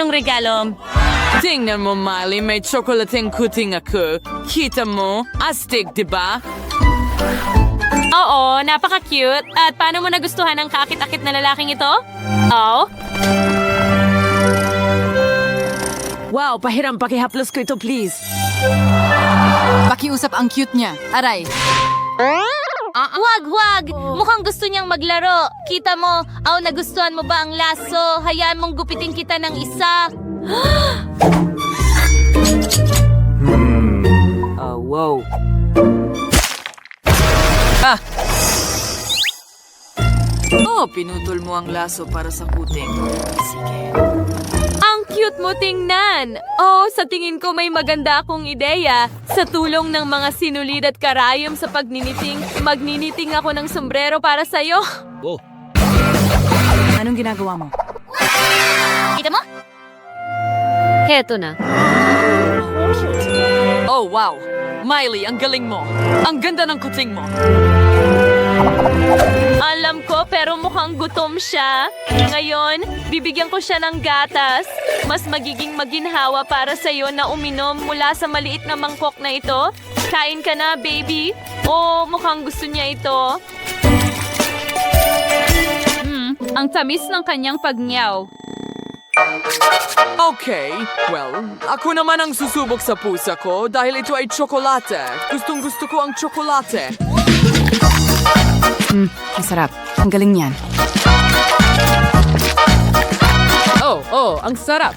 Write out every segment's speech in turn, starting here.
Anong regalo? Tingnan mo, Miley, may tsokolating kuting ako. Kita mo? Astig, di ba? Oo, napaka-cute. At paano mo nagustuhan ang kakit-akit na lalaking ito? Oh? Wow, pahiram, pakihaplos ko ito, please. Pakiusap ang cute niya. Aray. Wag! Mukhang gusto niyang maglaro. Kita mo, nagustuhan mo ba ang laso? Hayaan mong gupitin kita ng isa. Wow. Pinutol mo ang laso para sa kuting. Sige. Ang cute mo tingnan! Sa tingin ko may maganda akong ideya. Sa tulong ng mga sinulid at karayom sa pagniniting, magniniting ako ng sombrero para sa'yo. Anong ginagawa mo? Kita mo? Heto na. Oh, wow. Miley, ang galing mo. Ang ganda ng kuting mo. Alam ko, pero mukhang gutom siya. Ngayon, bibigyan ko siya ng gatas. Mas magiging maginhawa para sa'yo na uminom mula sa maliit na mangkok na ito. Kain ka na, baby. Mukhang gusto niya ito. Ang tamis ng kanyang pagnyaw. Okay, well, ako naman ang susubok sa pusa ko dahil ito ay tsokolate. Gustong gusto ko ang tsokolate. Masarap. Ang galing niyan. Ang sarap.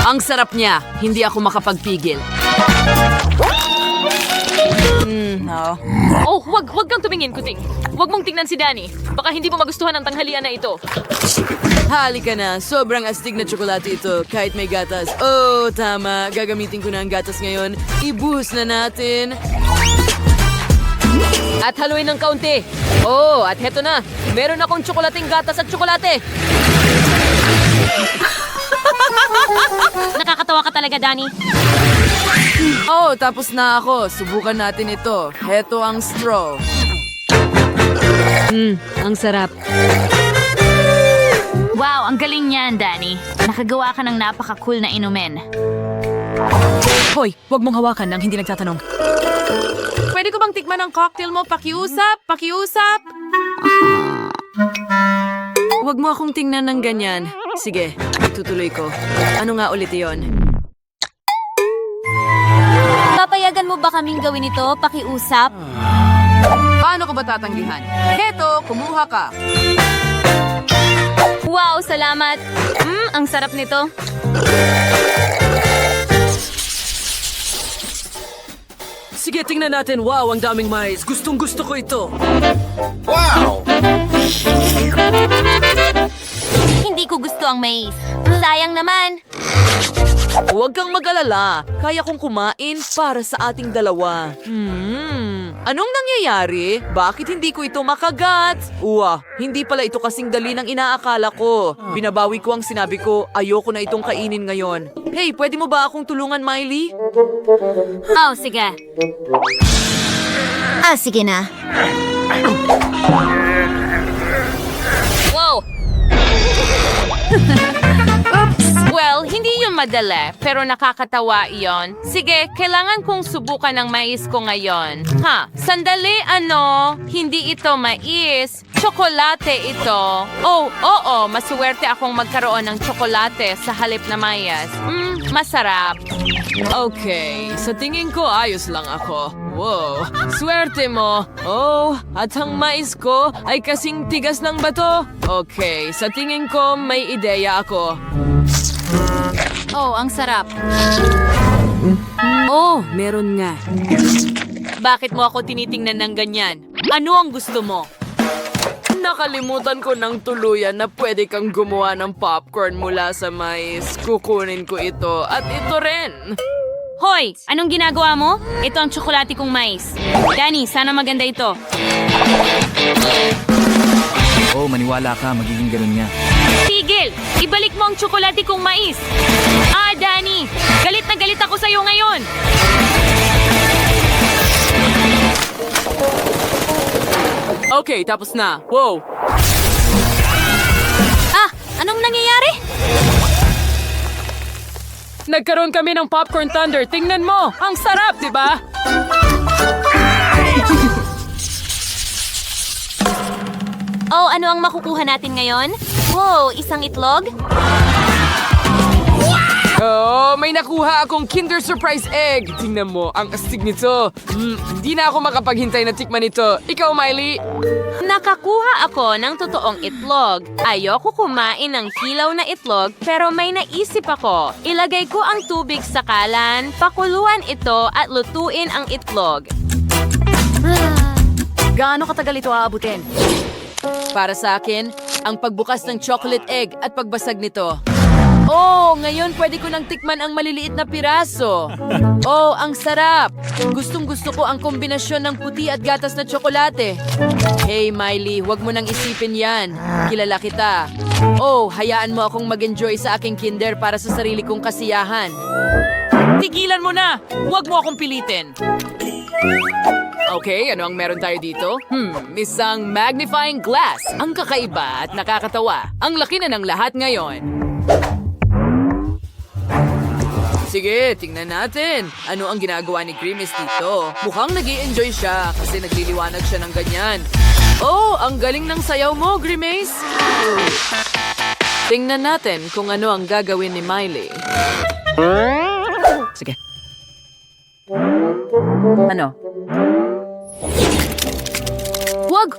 Ang sarap niya. Hindi ako makapagpigil. No. Wag kang tumingin, kuting. Wag mong tingnan si Danny. Baka hindi mo magustuhan ang tanghalian na ito. Halika na. Sobrang astig na tsokolate ito kahit may gatas. Tama. Gagamitin ko na ang gatas ngayon. Ibuhos na natin. At haluin ng kaunti. At heto na. Meron akong tsokolating gatas at tsokolate. Nakakatawa ka talaga, Danny. Tapos na ako. Subukan natin ito. Heto ang straw. Ang sarap. Wow, ang galing niyan, Danny. Nakagawa ka ng napaka-cool na inumin. Hoy, wag mong hawakan nang hindi nagtatanong. Pwede ko bang tikman ang cocktail mo? Pakiusap! Huwag mo akong tingnan ng ganyan. Sige, tutuloy ko. Ano nga ulit yon? Papayagan mo ba kaming gawin ito? Pakiusap? Paano ko ba tatanggihan? Heto, kumuha ka. Wow, salamat. Ang sarap nito. Sige, tingnan natin. Wow, ang daming mais. Gustong gusto ko ito. Hindi ko gusto ang mais. Sayang naman. Huwag kang mag-alala. Kaya kong kumain para sa ating dalawa. Anong nangyayari? Bakit hindi ko ito makagat? Hindi pala ito kasing dali ng inaakala ko. Binabawi ko ang sinabi ko, ayoko na itong kainin ngayon. Hey, pwede mo ba akong tulungan, Miley? Sige. Sige na. Wow! Well, hindi yun madali, pero nakakatawa iyon. Sige, kailangan kong subukan ng mais ko ngayon. Sandali, hindi ito mais. Tsokolate ito. Masuwerte akong magkaroon ng tsokolate sa halip na mayas. Masarap. Okay, sa tingin ko ayos lang ako. Wow, swerte mo. At ang mais ko ay kasing tigas ng bato. Okay, sa tingin ko may ideya ako. Ang sarap. Meron nga. Bakit mo ako tinitingnan ng ganyan? Ano ang gusto mo? Nakalimutan ko ng tuluyan na pwede kang gumawa ng popcorn mula sa mais. Kukunin ko ito at ito rin. Hoy! Anong ginagawa mo? Ito ang tsokolate kong mais. Danny, sana maganda ito. Maniwala ka, magiging ganun nga. Tigil! Ibalik mo ang tsokolate kong mais! Danny! Galit na galit ako sa'yo ngayon! Okay, tapos na. Wow! Anong nangyayari? Nagkaroon kami ng popcorn thunder. Tingnan mo! Ang sarap, di ba? Oh, ano ang makukuha natin ngayon? Wow, isang itlog? Oh, may nakuha akong Kinder Surprise Egg. Tingnan mo, ang astig nito. Hindi na ako makapaghintay na tikman ito. Ikaw, Miley. Nakakuha ako ng totoong itlog. Ayoko kumain ng hilaw na itlog pero may naisip ako. Ilagay ko ang tubig sa kalan, pakuluan ito at lutuin ang itlog. Gaano katagal ito aabutin? Para sa akin, ang pagbukas ng chocolate egg at pagbasag nito. Oh, ngayon pwede ko nang tikman ang maliliit na piraso. Oh, ang sarap! Gustong-gusto ko ang kombinasyon ng puti at gatas na tsokolate. Hey, Miley, huwag mo nang isipin yan. Kilala kita. Oh, hayaan mo akong mag-enjoy sa aking kinder para sa sarili kong kasiyahan. Tigilan mo na! Huwag mo akong pilitin. Okay, ano ang meron tayo dito? Isang magnifying glass. Ang kakaiba at nakakatawa. Ang laki na ng lahat ngayon. Sige, tingnan natin. Ano ang ginagawa ni Grimace dito? Mukhang nag-i-enjoy siya kasi nagliliwanag siya ng ganyan. Oh, ang galing ng sayaw mo, Grimace. Tingnan natin kung ano ang gagawin ni Miley. Sige. Ano?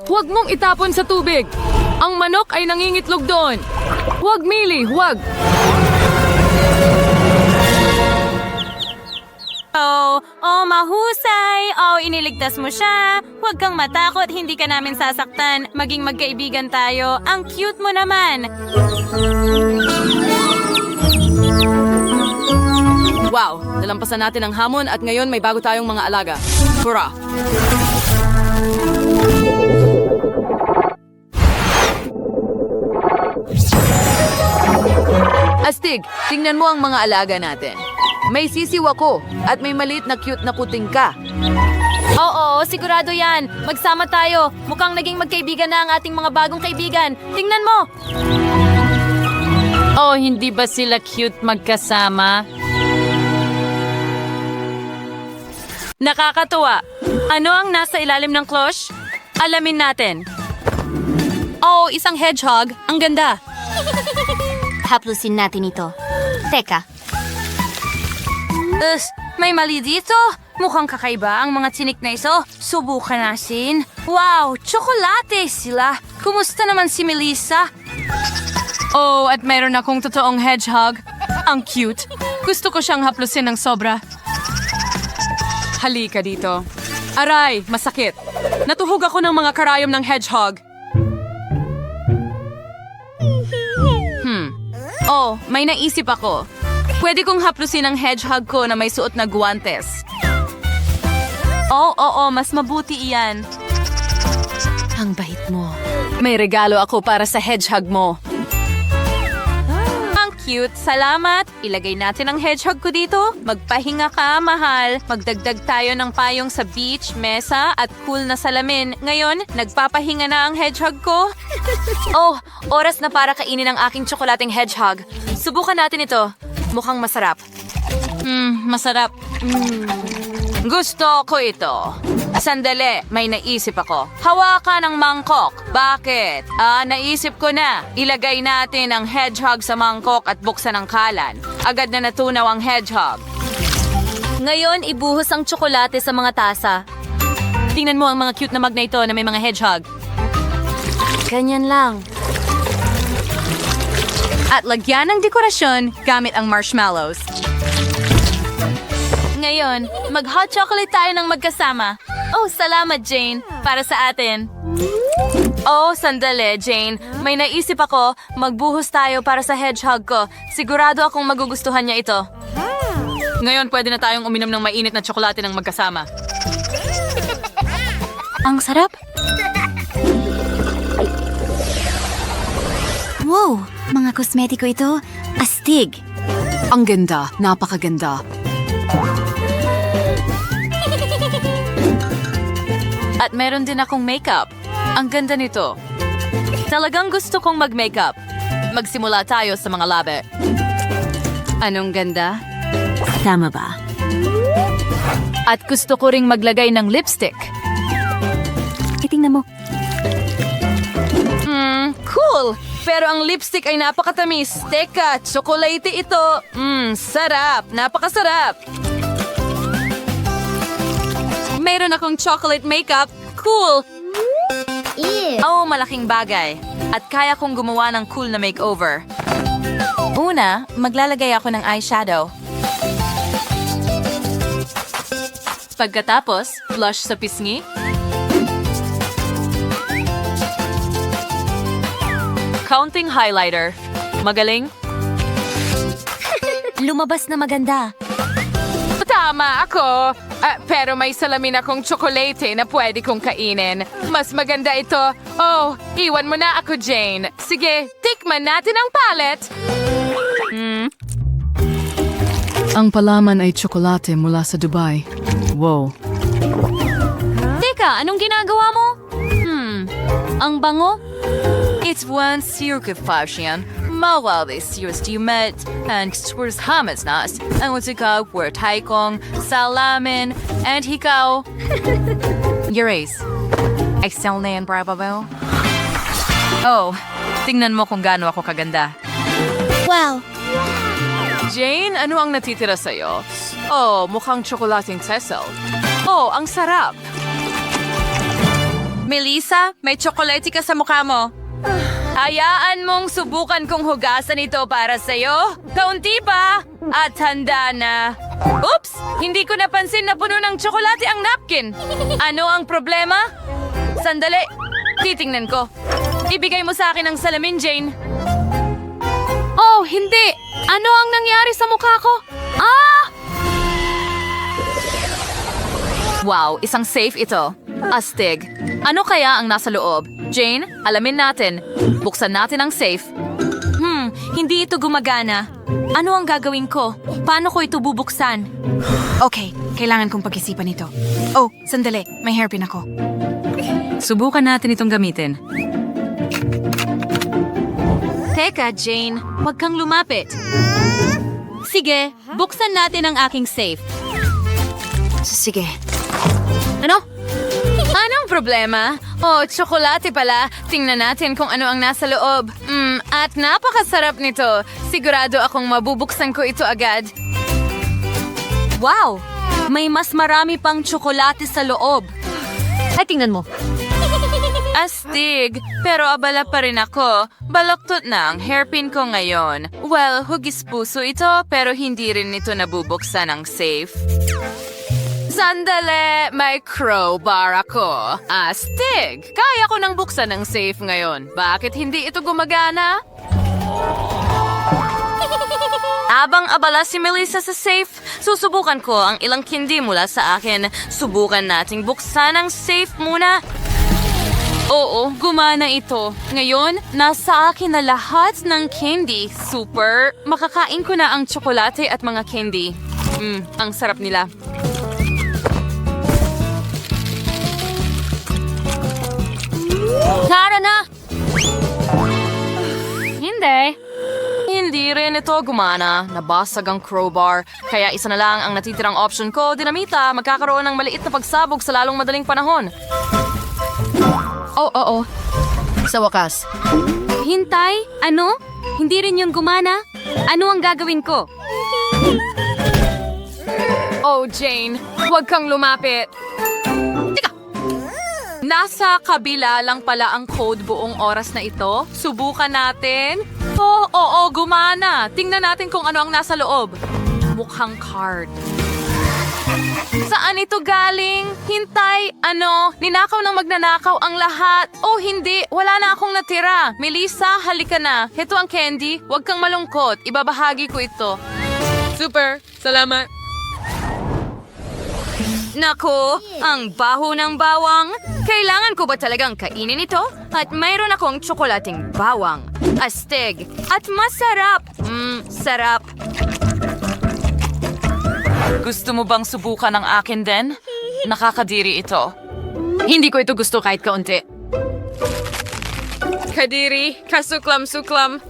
Huwag mong itapon sa tubig. Ang manok ay nangingitlog doon. Huwag, Miley, huwag. Oh, mahusay! Oh, iniligtas mo siya! Huwag kang matakot, hindi ka namin sasaktan. Maging magkaibigan tayo. Ang cute mo naman! Wow, nalampasan natin ang hamon at ngayon may bago tayong mga alaga. Hurra! Astig, tingnan mo ang mga alaga natin. May sisiw ako at may maliit na cute na kuting ka. Oo, sigurado yan. Magsama tayo. Mukhang naging magkaibigan na ang ating mga bagong kaibigan. Tingnan mo! Oh, hindi ba sila cute magkasama? Nakakatuwa. Ano ang nasa ilalim ng cloche? Alamin natin. Oh, isang hedgehog. Ang ganda. Haplusin natin ito. Teka. May mali dito. Mukhang kakaiba ang mga tinik na ito. Subukan natin. Wow, tsokolate sila. Kumusta naman si Melissa? Oh, at mayroon akong totoong hedgehog. Ang cute. Gusto ko siyang haplusin ng sobra. Halika dito. Aray, masakit. Natuhog ako ng mga karayom ng hedgehog. Oh, may naisip ako. Pwede kong haplusin ang hedgehog ko na may suot na guwantes. Oo, mas mabuti iyan. Ang bait mo. May regalo ako para sa hedgehog mo. Ang cute, salamat. Ilagay natin ang hedgehog ko dito. Magpahinga ka, mahal. Magdagdag tayo ng payong sa beach, mesa, at cool na salamin. Ngayon, nagpapahinga na ang hedgehog ko. Oh, oras na para kainin ang aking tsokolating hedgehog. Subukan natin ito. Mukhang masarap. Masarap. Gusto ko ito. Sandali, may naisip ako. Hawakan ang mangkok. Bakit? Naisip ko na. Ilagay natin ang hedgehog sa mangkok at buksan ang kalan. Agad na natunaw ang hedgehog. Ngayon, ibuhos ang tsokolate sa mga tasa. Tingnan mo ang mga cute na mug na ito na may mga hedgehog. Ganyan lang. At lagyan ng dekorasyon gamit ang marshmallows. Ngayon, mag-hot chocolate tayo ng magkasama. Oh, salamat, Jane. Para sa atin. Oh, sandali, Jane. May naisip ako, magbuhos tayo para sa hedgehog ko. Sigurado akong magugustuhan niya ito. Ngayon, pwede na tayong uminom ng mainit na tsokolate ng magkasama. Ang sarap. Wow, mga kosmetiko ito. Astig. Ang ganda, napakaganda. At meron din akong makeup. Ang ganda nito. Talagang gusto kong mag-makeup. magsimula tayo sa mga labi. Anong ganda? Tama ba? At gusto ko ring maglagay ng lipstick. Itingnan mo. Cool! Pero ang lipstick ay napakatamis. Teka, tsokolate ito. Sarap! Napakasarap! Mayroon akong chocolate makeup. Cool! Oh, malaking bagay. At kaya kong gumawa ng cool na makeover. Una, maglalagay ako ng eyeshadow. Pagkatapos, blush sa pisngi. Counting highlighter. Magaling? Lumabas na maganda. Tama ako. Pero may salamin akong tsokolate na pwede kong kainin. Mas maganda ito. Oh, iwan mo na ako, Jane. Sige, tikman natin ang palette. Ang palaman ay tsokolate mula sa Dubai. Wow. Teka, anong ginagawa mo? Ang bango? It's one circumfashion. Mawali siustimet and tours hamas nas. Ang ikaw, word haikong, salamin, and hikaw. Yuris. Excel na yan, bravo. Oh, tingnan mo kung gaano ako kaganda. Wow! Jane, ano ang natitira sa'yo? Oh, mukhang tsokolating Cecil. Oh, ang sarap. Melissa, may tsokolate ka sa mukha mo. Hayaan mong subukan kong hugasan ito para sa'yo. Kaunti pa. At handa na. Oops! Hindi ko napansin na puno ng tsokolate ang napkin. Ano ang problema? Sandali. Titingnan ko. Ibigay mo sa akin ang salamin, Jane. Oh, hindi! Ano ang nangyari sa mukha ko? Wow, isang safe ito. Astig. Ano kaya ang nasa loob? Jane, alamin natin. Buksan natin ang safe. Hindi ito gumagana. Ano ang gagawin ko? Paano ko ito bubuksan? Okay, kailangan kong pag-isipan ito. Oh, sandali. May hairpin ako. Subukan natin itong gamitin. Teka, Jane. Huwag kang lumapit. Sige, buksan natin ang aking safe. Sige. Ano? Anong problema? Oh, tsokolate pala. Tingnan natin kung ano ang nasa loob. At napakasarap nito. Sigurado akong mabubuksan ko ito agad. Wow! May mas marami pang tsokolate sa loob. Ay, tingnan mo. Astig, pero abala pa rin ako. Baloktot na ang hairpin ko ngayon. Well, hugis puso ito, pero hindi rin ito nabubuksan ang safe. Sandali, may crowbar ako. Astig! Kaya ko nang buksan ang safe ngayon. Bakit hindi ito gumagana? Habang abala si Melissa sa safe, susubukan ko ang ilang candy mula sa akin. Subukan nating buksan ang safe muna. Oo, gumana ito. Ngayon, nasa akin na lahat ng candy. Super! Makakain ko na ang tsokolate at mga candy. Ang sarap nila. Tara na! Hindi rin ito gumana. Nabasag ang crowbar. Kaya isa na lang ang natitirang option ko, dinamita. Magkakaroon ng maliit na pagsabog sa lalong madaling panahon. Oo. Sa wakas. Hintay? Ano? Hindi rin yung gumana? Ano ang gagawin ko? Oh, Jane, huwag kang lumapit. Teka! Nasa kabila lang pala ang code buong oras na ito. Subukan natin. Oo, gumana. Tingnan natin kung ano ang nasa loob. Mukhang card. Saan ito galing? Hintay, ninakaw ng magnanakaw ang lahat. Oh, hindi. Wala na akong natira. Melissa, halika na. Ito ang candy. Huwag kang malungkot. Ibabahagi ko ito. Super, salamat. Naku, ang baho ng bawang. Kailangan ko ba talagang kainin ito? At mayroon akong tsokolating bawang. Astig. At masarap. Sarap. Gusto mo bang subukan ang akin din? Nakakadiri ito. Hindi ko ito gusto kahit kaunti. Kadiri, kasuklam-suklam.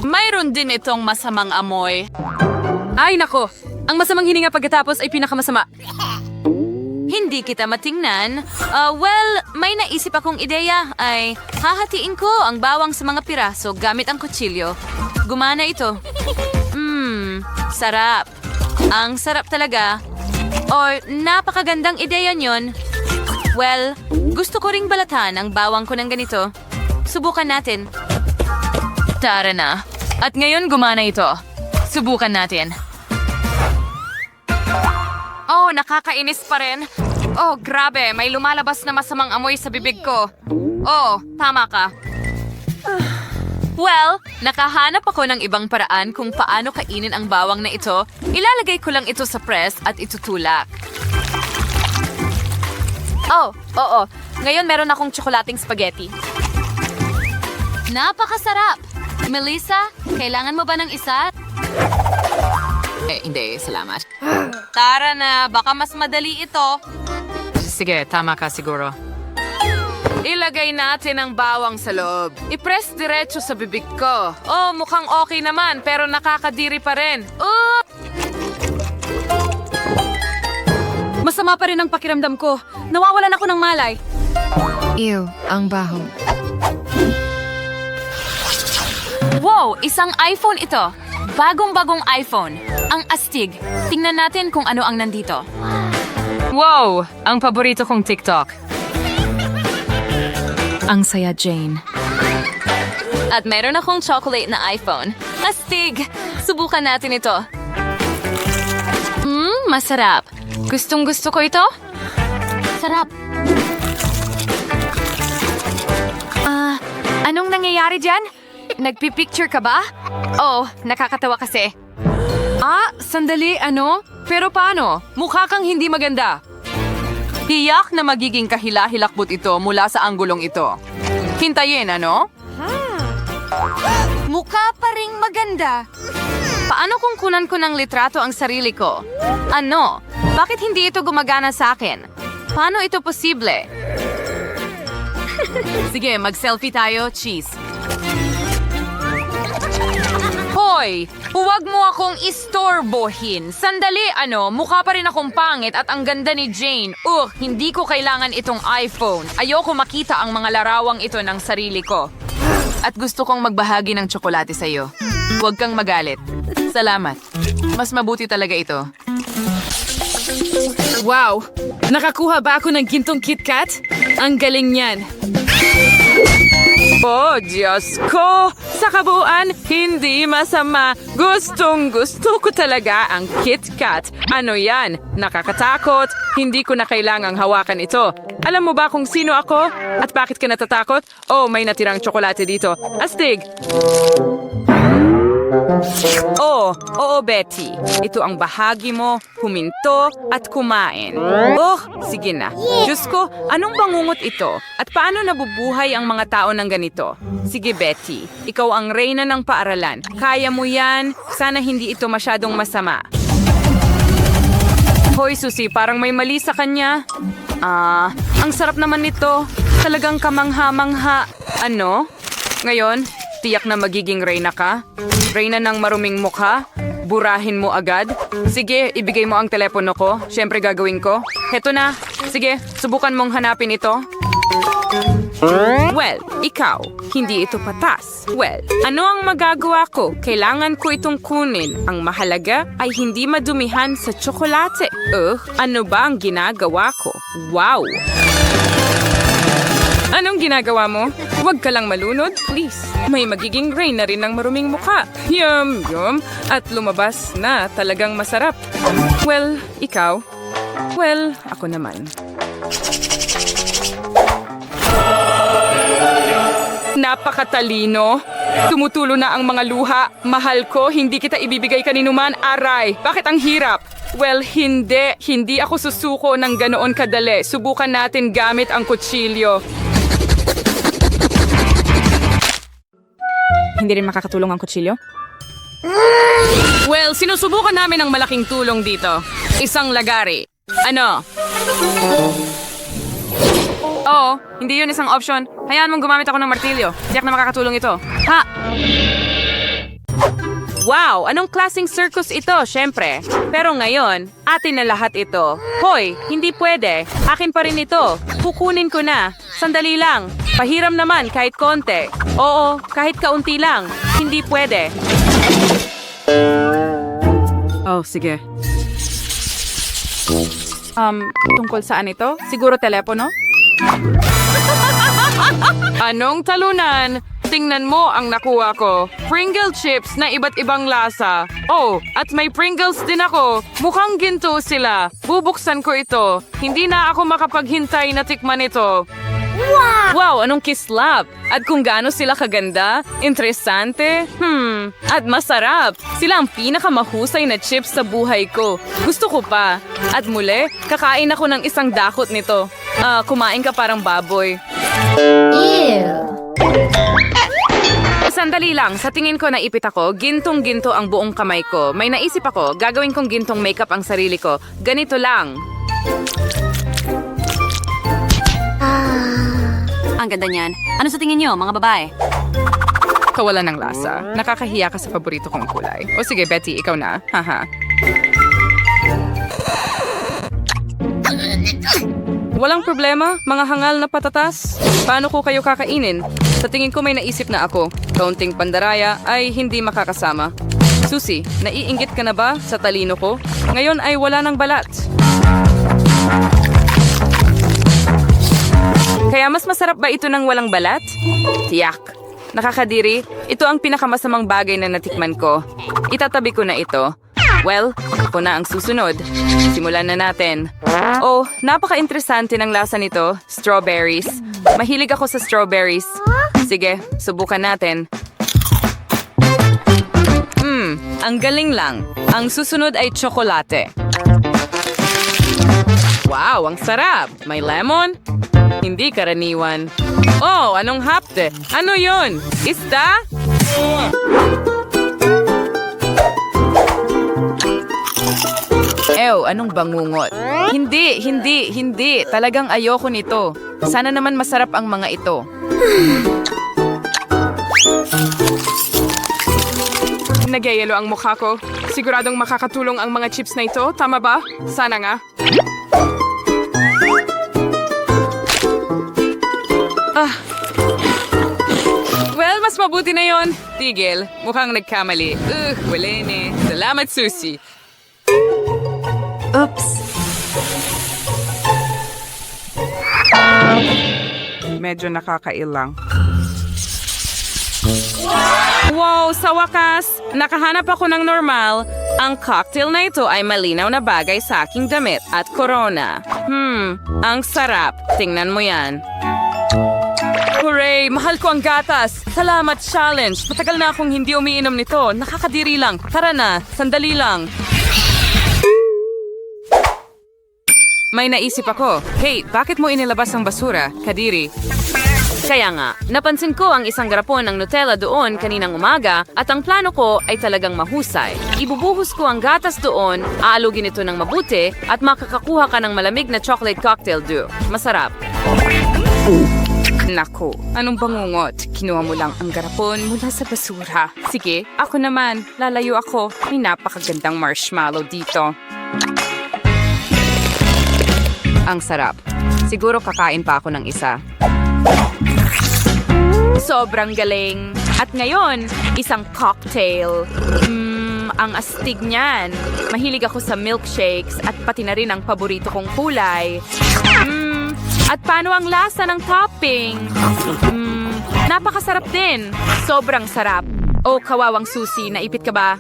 Mayroon din itong masamang amoy. Ay nako, ang masamang hininga pagkatapos ay pinakamasama. Hindi kita matingnan. Well, may naisip akong ideya ay hahatiin ko ang bawang sa mga piraso gamit ang kutsilyo. Gumana ito. Sarap. Ang sarap talaga. Or napakagandang ideya nyon. Well, gusto ko ring balatan ang bawang ko ng ganito. Subukan natin. Tara na. At ngayon gumana ito. Subukan natin. Oh, nakakainis pa rin. Oh, grabe. May lumalabas na masamang amoy sa bibig ko. Oh, tama ka. Well, nakahanap ako ng ibang paraan kung paano kainin ang bawang na ito. Ilalagay ko lang ito sa press at itutulak. Oh, oo. Ngayon meron akong tsokolating spaghetti. Napakasarap! Melissa, kailangan mo ba ng isa? Hindi. Salamat. Tara na, baka mas madali ito. Sige, tama ka siguro. Ilagay natin ang bawang sa loob. I-press diretso sa bibig ko. Oh, mukhang okay naman, pero nakakadiri pa rin. Masama pa rin ang pakiramdam ko. Nawawalan ako ng malay. Ew, ang baho. Wow, isang iPhone ito. Bagong-bagong iPhone. Ang astig. Tingnan natin kung ano ang nandito. Wow, ang paborito kong TikTok. Ang saya, Jane. At meron akong chocolate na iPhone. Astig! Subukan natin ito. Masarap. Gustong-gusto ko ito. Sarap. Anong nangyayari dyan? Nagpipicture ka ba? Oh, nakakatawa kasi. Sandali, ano? Pero paano? Mukha kang hindi maganda. Tiyak na magiging kahila-hilakbot ito mula sa anggulong ito. Hintayin, ano? Mukha pa ring maganda. Paano kung kunan ko ng litrato ang sarili ko? Ano? Bakit hindi ito gumagana sa akin? Paano ito posible? Sige, mag-selfie tayo. Cheese. Hoy! Huwag mo akong istorbohin. Sandali, mukha pa rin akong pangit at ang ganda ni Jane. Hindi ko kailangan itong iPhone. Ayoko makita ang mga larawang ito ng sarili ko. At gusto kong magbahagi ng tsokolate sa iyo. Huwag kang magalit. Salamat. Mas mabuti talaga ito. Wow! Nakakuha ba ako ng gintong KitKat? Ang galing niyan. Oh, Diyos ko! Sa kabuuan, hindi masama. Gustong-gusto ko talaga ang KitKat. Ano yan? Nakakatakot. Hindi ko na kailangang hawakan ito. Alam mo ba kung sino ako? At bakit ka natatakot? Oh, may natirang tsokolate dito. Astig! Oh, oo Betty. Ito ang bahagi mo, huminto at kumain. Oh, sige na. Diyos ko, anong bangungot ito? At paano nabubuhay ang mga tao ng ganito? Sige Betty, ikaw ang reyna ng paaralan. Kaya mo yan. Sana hindi ito masyadong masama. Hoy Susie, parang may mali sa kanya. Ang sarap naman nito. Talagang kamangha-mangha. Ano? Ngayon, tiyak na magiging reyna ka? Reyna ng maruming mukha? Burahin mo agad? Sige, ibigay mo ang telepono ko. Siyempre gagawin ko. Heto na. Sige, subukan mong hanapin ito. Well, ikaw. Hindi ito patas. Well, ano ang magagawa ko? Kailangan ko itong kunin. Ang mahalaga ay hindi madumihan sa tsokolate. Ano ba ang ginagawa ko? Wow! Anong ginagawa mo? Huwag ka lang malunod, please. May magiging reyna rin ng maruming mukha. Yum, yum. At lumabas na talagang masarap. Well, ikaw? Well, ako naman. Napakatalino. Tumutulo na ang mga luha. Mahal ko, hindi kita ibibigay kaninuman. Aray, bakit ang hirap? Well, hindi. Hindi ako susuko ng ganoon kadali. Subukan natin gamit ang kutsilyo. Hindi rin makakatulong ang kutsilyo? Well, sinusubukan namin ang malaking tulong dito. Isang lagari. Ano? Oo, hindi yun isang option. Hayaan mong gumamit ako ng martilyo. Tiyak na makakatulong ito. Ha! Wow, anong klaseng circus ito, syempre. Pero ngayon, atin na lahat ito. Hoy, hindi pwede. Akin pa rin ito. Kukunin ko na. Sandali lang. Pahiram naman kahit konti. Oo, kahit kaunti lang. Hindi pwede. Oh, sige. Tungkol saan ito? Siguro telepono? Anong talunan? Tingnan mo ang nakuha ko. Pringle chips na iba't ibang lasa. Oh, at may Pringles din ako. Mukhang ginto sila. Bubuksan ko ito. Hindi na ako makapaghintay na tikman ito. Wow, anong kislap! At kung gaano sila kaganda, interesante, at masarap. Sila ang pinakamahusay na chips sa buhay ko. Gusto ko pa. At muli, kakain ako ng isang dakot nito. Kumain ka parang baboy. Sandali lang, sa tingin ko naipit ako, gintong-ginto ang buong kamay ko. May naisip ako, gagawin kong gintong makeup ang sarili ko. Ganito lang. Ang ganda niyan. Ano sa tingin niyo, mga babae? Kawalan ng lasa. Nakakahiya ka sa paborito kong kulay. O sige, Betty, ikaw na. Haha. Walang problema, mga hangal na patatas. Paano ko kayo kakainin? Sa tingin ko may naisip na ako. Kaunting pandaraya ay hindi makakasama. Susie, naiinggit ka na ba sa talino ko? Ngayon ay wala ng balat. Kaya mas masarap ba ito ng walang balat? Tiyak. Nakakadiri, ito ang pinakamasamang bagay na natikman ko. Itatabi ko na ito. Well, ako na ang susunod. Simulan na natin. Oh, napaka-interesante ng lasa nito. Strawberries. Mahilig ako sa strawberries. Sige, subukan natin. Ang galing lang. Ang susunod ay tsokolate. Wow, ang sarap. May lemon? Hindi karaniwan. Oh, anong hapde? Ano yun? Isda? Anong bangungot? Hindi. Talagang ayoko nito. Sana naman masarap ang mga ito. Nagyayelo ang mukha ko. Siguradong makakatulong ang mga chips na ito. Tama ba? Sana nga. Well, mas mabuti na yon. Tigil. Mukhang nagkamali. Wala ni. Salamat, Susie. Oops. Medyo nakakailang. Wow, sa wakas, nakahanap ako ng normal. Ang cocktail na ito ay malinaw na bagay sa aking damit at corona. Ang sarap. Tingnan mo yan. Hooray! Mahal ko ang gatas! Salamat, challenge! Matagal na akong hindi umiinom nito. Nakakadiri lang. Tara na, sandali lang. May naisip ako. Hey, bakit mo inilabas ang basura, Kadiri? Kaya nga, napansin ko ang isang garapon ng Nutella doon kaninang umaga at ang plano ko ay talagang mahusay. Ibubuhos ko ang gatas doon, aalugin ito ng mabuti at makakakuha ka ng malamig na chocolate cocktail dew. Masarap. Naku, anong bangungot? Kinuha mo lang ang garapon mula sa basura. Sige, ako naman. Lalayo ako. May napakagandang marshmallow dito. Ang sarap. Siguro kakain pa ako ng isa. Sobrang galing. At ngayon, isang cocktail. Ang astig niyan. Mahilig ako sa milkshakes at pati na rin ang paborito kong kulay. At paano ang lasa ng topping? Napakasarap din. Sobrang sarap. Oh, kawawang Susie, naipit ka ba?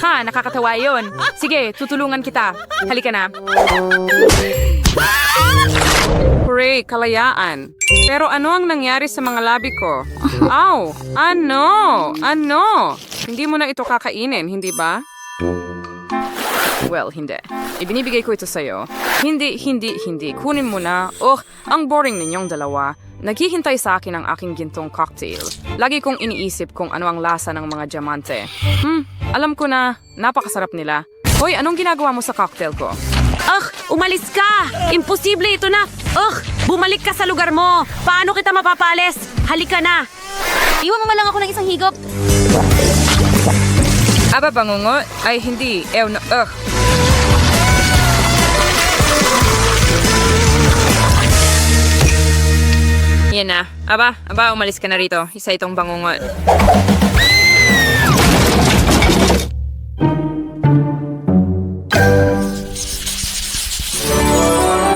Ha, nakakatawa yon. Sige, tutulungan kita. Halika na. Hooray, kalayaan. Pero ano ang nangyari sa mga labi ko? Aw, ano? Hindi mo na ito kakainin, hindi ba? Well, hindi. Ibinibigay ko ito sa'yo. Hindi. Kunin mo na. Oh, ang boring ninyong dalawa. Naghihintay sa akin ang aking gintong cocktail. Lagi kong iniisip kung ano ang lasa ng mga diamante. Alam ko na, napakasarap nila. Hoy, anong ginagawa mo sa cocktail ko? Umalis ka! Imposible ito na! Bumalik ka sa lugar mo! Paano kita mapapalis? Halika na! Iwan mo man lang ako ng isang higop. Aba, bangungot? Ay, hindi. Ew, no. Ugh. Yan na. Aba, umalis ka na rito. Isa itong bangungot.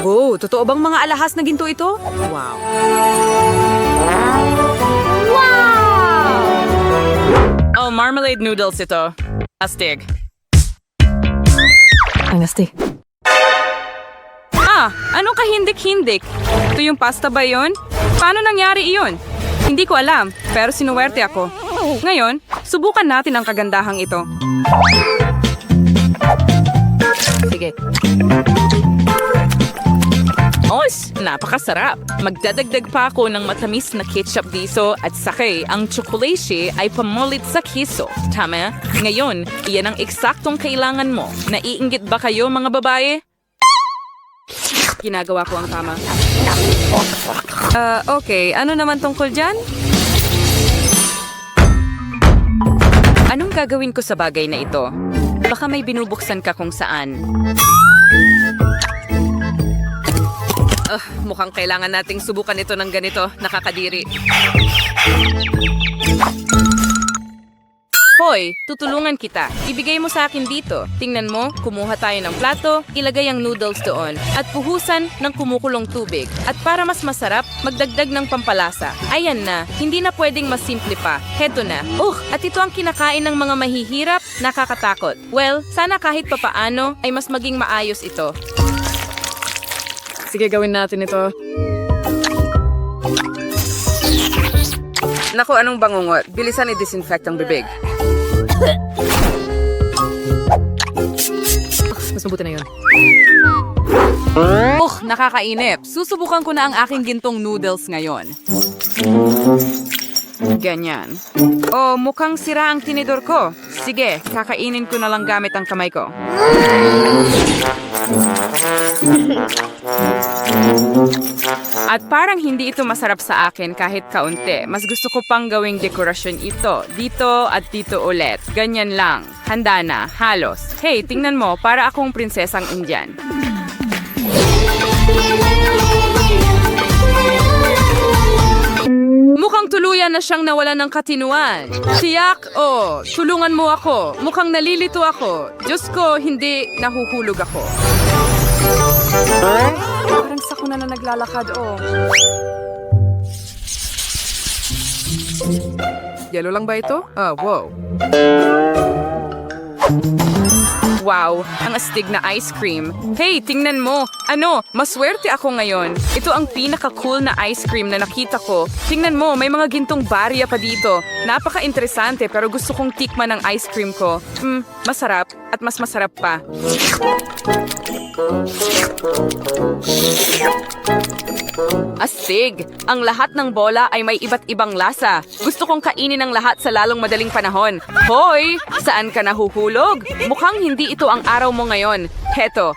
Oh, totoo bang mga alahas na ginto ito? Wow. Oh, marmalade noodles ito. Astig. Ang asti. Ah, anong kahindik-hindik? Ito yung pasta ba yun? Paano nangyari iyon? Hindi ko alam, pero sinuwerte ako. Ngayon, subukan natin ang kagandahang ito. Sige. Os, napakasarap. Magdadagdag pa ako ng matamis na ketchup dito at sakay ang tsokolate ay pamulit sa kiso. Tama? Ngayon, iyan ang eksaktong kailangan mo. Naiinggit ba kayo mga babae? Ginagawa ko ang tama. Okay. Ano naman tungkol dyan? Anong gagawin ko sa bagay na ito? Baka may binubuksan ka kung saan. Mukhang kailangan nating subukan ito ng ganito. Nakakadiri. Hoy, tutulungan kita. Ibigay mo sa akin dito. Tingnan mo, kumuha tayo ng plato, ilagay ang noodles doon, at puhusan ng kumukulong tubig. At para mas masarap, magdagdag ng pampalasa. Ayan na, hindi na pwedeng mas simple pa. Heto na. At ito ang kinakain ng mga mahihirap, nakakatakot. Well, sana kahit papaano ay mas maging maayos ito. Sige, gawin natin ito. Naku, anong bangungot? Bilisan i-disinfect ang bibig. Mas mabuti na yun. Nakakainip. Susubukan ko na ang aking gintong noodles ngayon. Ganyan. Mukhang sira ang tinidor ko. Sige, kakainin ko na lang gamit ang kamay ko. At parang hindi ito masarap sa akin kahit kaunti. Mas gusto ko pang gawing dekorasyon ito. Dito at dito ulit. Ganyan lang. Handa na. Halos. Hey, tingnan mo. Para akong prinsesang Indian. Mukhang tuluyan na siyang nawala ng katinuan. Tiyak, tulungan mo ako. Mukhang nalilito ako. Diyos ko, hindi nahuhulog ako. Parang sakuna na naglalakad, Yelo lang ba ito? Wow. Wow, ang astig na ice cream. Hey, tingnan mo. Maswerte ako ngayon. Ito ang pinaka-cool na ice cream na nakita ko. Tingnan mo, may mga gintong barya pa dito. Napaka-interesante pero gusto kong tikman ang ice cream ko. Masarap at mas masarap pa. Astig! Ang lahat ng bola ay may iba't ibang lasa. Gusto kong kainin ang lahat sa lalong madaling panahon. Hoy! Saan ka nahuhulog? Mukhang hindi ito ang araw mo ngayon. Heto.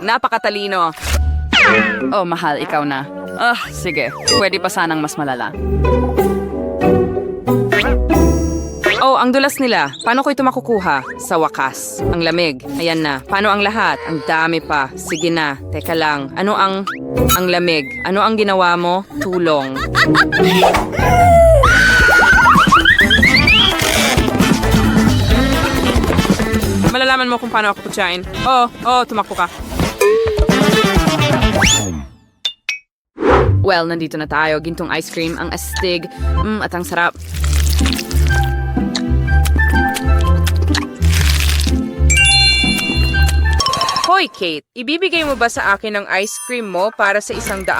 Napakatalino. Mahal, ikaw na. Sige. Pwede pa sanang mas malala. Ang dulas nila. Paano ko ito makukuha? Sa wakas. Ang lamig. Ayan na. Paano ang lahat? Ang dami pa. Sige na. Teka lang. Ano ang lamig? Ano ang ginawa mo? Tulong. Malalaman mo kung paano ako kutsain. Tumakbo ka. Well, nandito na tayo. Gintong ice cream. Ang astig. At ang sarap. Hoy, Kate, ibibigay mo ba sa akin ang ice cream mo para sa $100?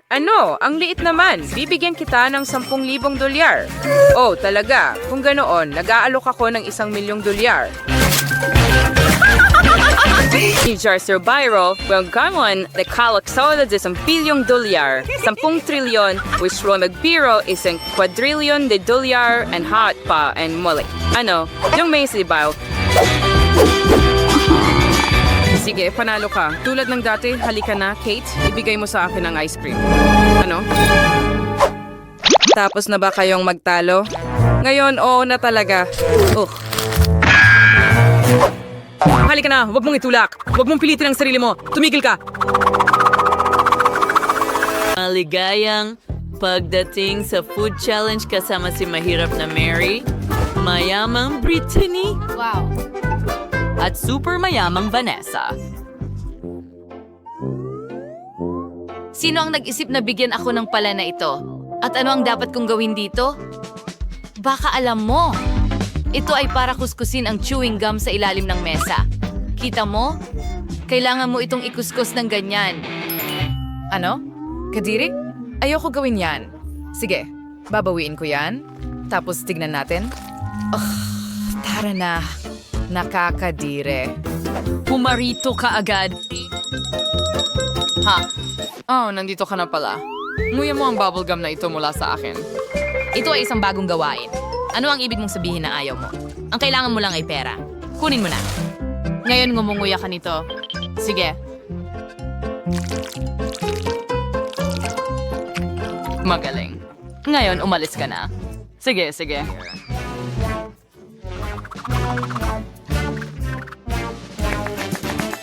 Ang liit naman. Bibigyan kita ng $10,000. Talaga. Kung ganoon, nag-aalok ako ng $1,000,000. Sir Byro, well, ganon, nakalaksaw na $10 billion. 10 trilyon, which will magbiro isang quadrillion de dolyar and hot pa and muli. Yung may sibaw. Sige, panalo ka. Tulad ng dati, halika na, Kate. Ibigay mo sa akin ang ice cream. Tapos na ba kayong magtalo? Ngayon, oo na talaga. Halika na, huwag mong itulak. Huwag mong pilitin ang sarili mo. Tumigil ka. Maligayang pagdating sa food challenge kasama si mahirap na Mary, mayamang Brittany, at super mayamang Vanessa. Sino ang nag-isip na bigyan ako ng pala na ito? At ano ang dapat kong gawin dito? Baka alam mo. Ito ay para kuskusin ang chewing gum sa ilalim ng mesa. Kita mo? Kailangan mo itong ikuskus ng ganyan. Ano? Kadiri? Ayoko gawin yan. Sige, babawiin ko yan. Tapos tignan natin. Tara na. Nakakadire. Pumarito ka agad. Ha? Oh, nandito ka na pala. Nguya mo ang bubblegum na ito mula sa akin. Ito ay isang bagong gawain. Ano ang ibig mong sabihin na ayaw mo? Ang kailangan mo lang ay pera. Kunin mo na. Ngayon ngumunguya ka nito. Sige. Magaling. Ngayon, umalis ka na. Sige, sige.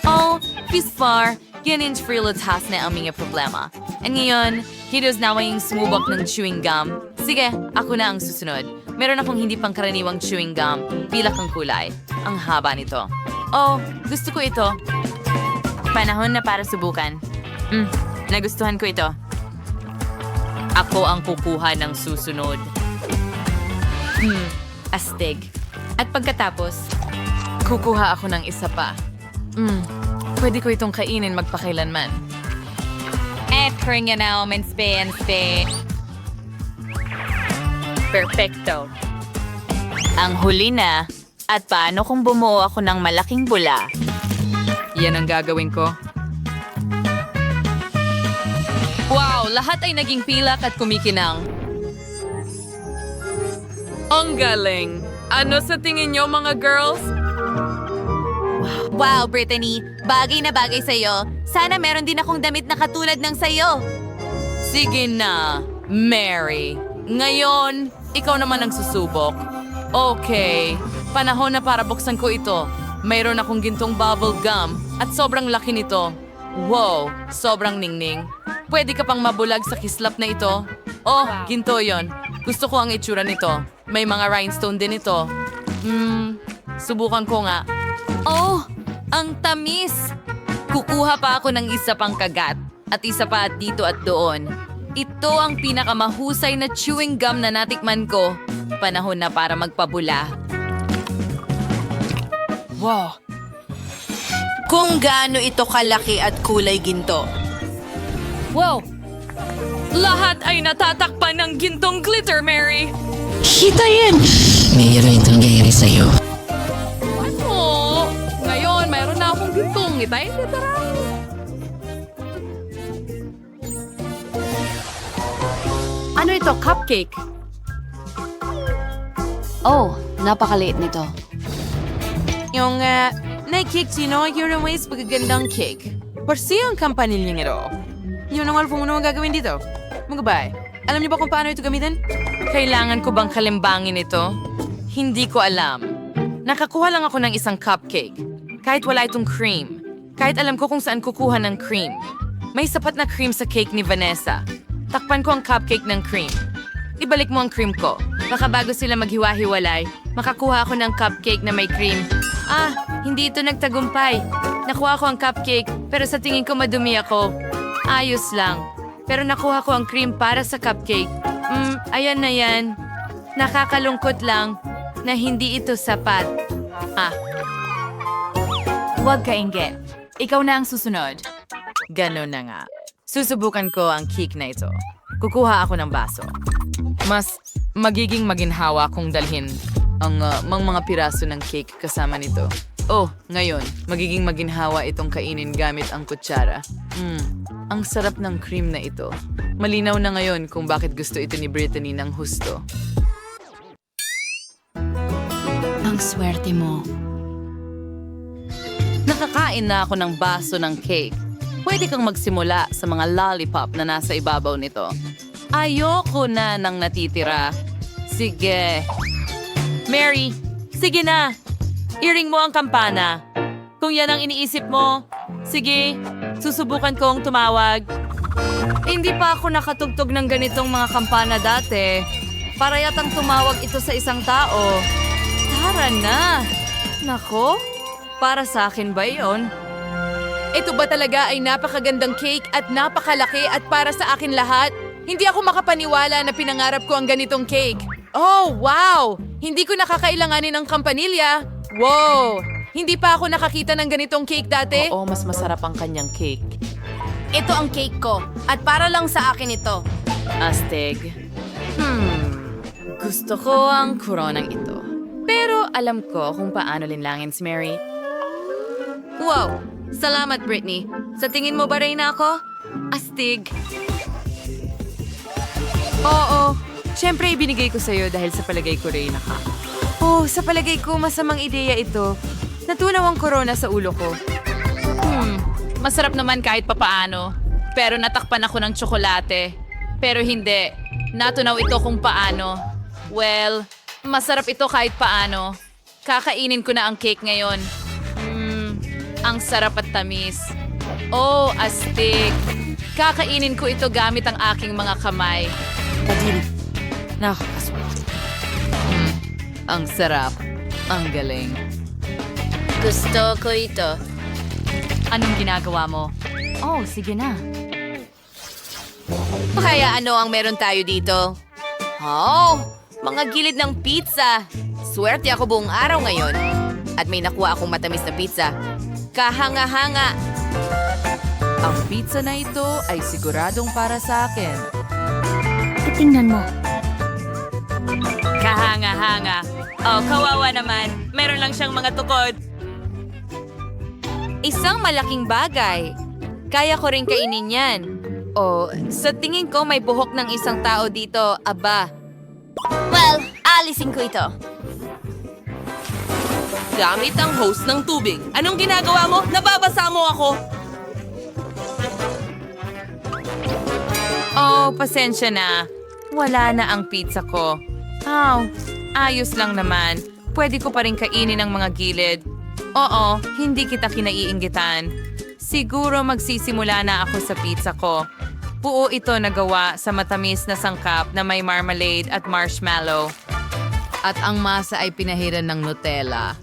Oh, Pisfar, ganun frilutas na ang mga problema. At ngayon, hidos na yung sumubok ng chewing gum. Sige, ako na ang susunod. Meron akong hindi pangkaraniwang chewing gum. Pilak ang kulay. Ang haba nito. Oh, gusto ko ito. Panahon na para subukan. Nagustuhan ko ito. Ako ang kukuha ng susunod. Astig. At pagkatapos, kukuha ako ng isa pa. Pwede ko itong kainin magpakailanman. Kring na naman Spain. Perfecto. Ang huli na. At paano kung bumuo ako ng malaking bula? Yan ang gagawin ko. Wow, lahat ay naging pilak at kumikinang. Ang galing. Ano sa tingin nyo, mga girls? Wow, Brittany. Bagay na bagay sa'yo. Sana meron din akong damit na katulad ng sa'yo. Sige na, Mary. Ngayon, ikaw naman ang susubok. Okay, panahon na para buksan ko ito. Mayroon akong gintong bubble gum at sobrang laki nito. Wow, sobrang ningning. Pwede ka pang mabulag sa kislap na ito. Oh, ginto yon. Gusto ko ang itsura nito. May mga rhinestone din ito. Subukan ko nga. Oh, ang tamis! Kukuha pa ako ng isa pang kagat at isa pa dito at doon. Ito ang pinakamahusay na chewing gum na natikman ko. Panahon na para magpabula. Wow, Kung gaano ito kalaki at kulay ginto. wow. Lahat ay natatakpan ng gintong glitter, Mary. Mayroon itong nangyayari sa'yo. Oh, ngayon mayroon na akong gintong. Itay, tara. Ano ito? Cupcake? Oh, napakaliit nito. Yung, na-cake sino, yun ang ways pagagandang cake. Parsi ang kampanilyang ito. Yun ang alpong mo gagawin dito. Magabay, alam niyo ba kung paano ito gamitin? Kailangan ko bang kalimbangin ito? Hindi ko alam. Nakakuha lang ako ng isang cupcake. Kahit wala itong cream. Kahit alam ko kung saan kukuha ng cream. May sapat na cream sa cake ni Vanessa. Takpan ko ang cupcake ng cream. Ibalik mo ang cream ko. Baka bago sila maghiwa-hiwalay, makakuha ako ng cupcake na may cream. Ah, hindi ito nagtagumpay. Nakuha ko ang cupcake, pero sa tingin ko madumi ako. Ayos lang. Pero nakuha ko ang cream para sa cupcake. Ayan na yan. Nakakalungkot lang na hindi ito sapat. Huwag ka inggit. Ikaw na ang susunod. Ganon na nga. Susubukan ko ang cake na ito. Kukuha ako ng baso. Mas magiging maginhawa kung dalhin ang mga piraso ng cake kasama nito. Oh, ngayon, magiging maginhawa itong kainin gamit ang kutsara. Ang sarap ng cream na ito. Malinaw na ngayon kung bakit gusto ito ni Brittany ng husto. Ang swerte mo. Nakakain na ako ng baso ng cake. Pwede kang magsimula sa mga lollipop na nasa ibabaw nito. Ayoko na ng natitira. Sige. Mary, sige na. I-ring mo ang kampana. Kung yan ang iniisip mo, sige, susubukan kong tumawag. Hindi pa ako nakatugtog ng ganitong mga kampana dati. Para yatang tumawag ito sa isang tao. Tara na! Nako, para sa akin ba yon? Ito ba talaga ay napakagandang cake at napakalaki at para sa akin lahat? Hindi ako makapaniwala na pinangarap ko ang ganitong cake. Oh, wow! Hindi ko nakakailanganin ng kampanilya. Wow! Hindi pa ako nakakita ng ganitong cake dati. Oo, mas masarap ang kanyang cake. Ito ang cake ko. At para lang sa akin ito. Astig. Gusto ko ang koronang ito. Pero alam ko kung paano linlangin si Mary. Wow! Salamat, Britney. Sa tingin mo ba rin ako? Astig. Oo, syempre ibinigay ko sa'yo dahil sa palagay ko rin ka. Oh, sa palagay ko masamang ideya ito. Natunaw ang corona sa ulo ko. Masarap naman kahit papaano. Pero natakpan ako ng tsokolate. Pero hindi. Natunaw ito kung paano. Well, masarap ito kahit paano. Kakainin ko na ang cake ngayon. Ang sarap at tamis. Oh, astig. Kakainin ko ito gamit ang aking mga kamay. Nakakaswerte. Ang sarap. Ang galing. Gusto ko ito. Anong ginagawa mo? Oh, sige na. Kaya ano ang meron tayo dito? Oh, mga gilid ng pizza. Swerte ako buong araw ngayon. At may nakuha akong matamis na pizza. Kahanga-hanga. Ang pizza na ito ay siguradong para sa akin. Tingnan mo. Kahanga-hanga. Oh, kawawa naman. Meron lang siyang mga tukod. Isang malaking bagay. Kaya ko rin kainin yan. Oh, sa tingin ko may buhok ng isang tao dito. Aba, Well, alisin ko ito. gamit ang hose ng tubig. Anong ginagawa mo? Nababasa mo ako. Oh, pasensya na. Wala na ang pizza ko. Oh, ayos lang naman. Pwede ko pa rin kainin ang mga gilid. Oo, hindi kita kinaiinggitan. Siguro magsisimula na ako sa pizza ko. Buo ito na gawa sa matamis na sangkap na may marmalade at marshmallow. At ang masa ay pinahiran ng Nutella.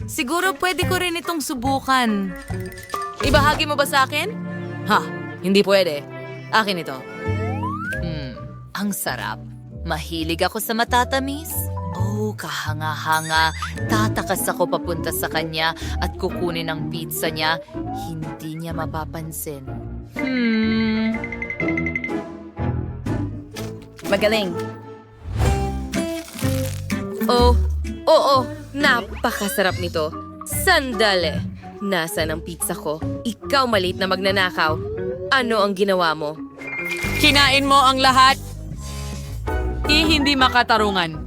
Siguro pwede ko rin itong subukan. Ibahagi mo ba sa akin? Ha, hindi pwede. Akin ito. Ang sarap. Mahilig ako sa matatamis. Oh, kahanga-hanga. Tatakas ako papunta sa kanya at kukunin ang pizza niya. Hindi niya mapapansin. Magaling. Oh, oo. Napakasarap nito. Sandali. Nasaan ang pizza ko? Ikaw maliit na magnanakaw. Ano ang ginawa mo? Kinain mo ang lahat. Hindi makatarungan.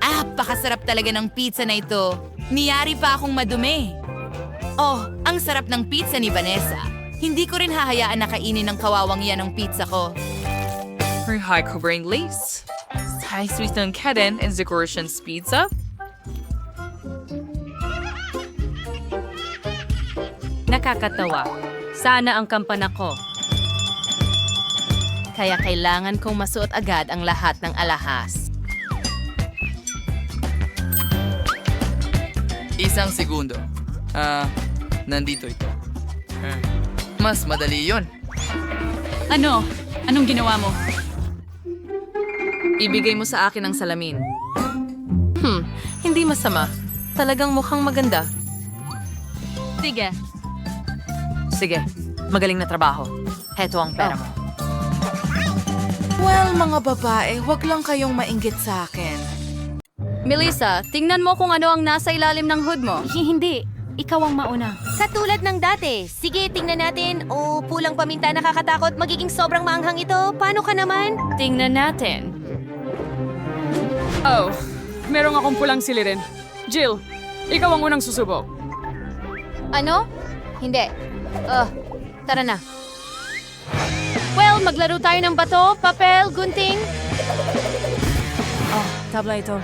Napakasarap talaga ng pizza na ito. Niyari pa akong madumi. Oh, ang sarap ng pizza ni Vanessa. Hindi ko rin hahayaan na kainin ng kawawang yan ang pizza ko. High covering lace. High sweet ng kaden and decorations pizza. Nakakatawa. Sana ang kampana ko. Kaya kailangan kong masuot agad ang lahat ng alahas. Isang segundo. Nandito ito. Mas madali yon. Ano? Anong ginawa mo? Ibigay mo sa akin ang salamin. Hindi masama. Talagang mukhang maganda. Sige. Sige, magaling na trabaho. Heto ang pera mo. Well, mga babae, wag lang kayong mainggit sa akin. Melissa, tingnan mo kung ano ang nasa ilalim ng hood mo. Hindi. Ikaw ang mauna. Katulad ng dati. Sige, tingnan natin. Oh, pulang paminta nakakatakot. Magiging sobrang maanghang ito. Paano ka naman? Tingnan natin. Oh, merong akong pulang silirin. Jill, ikaw ang unang susubok. Ano? Hindi. Tara na. Well, maglaro tayo ng bato, papel, gunting. Tabla ito.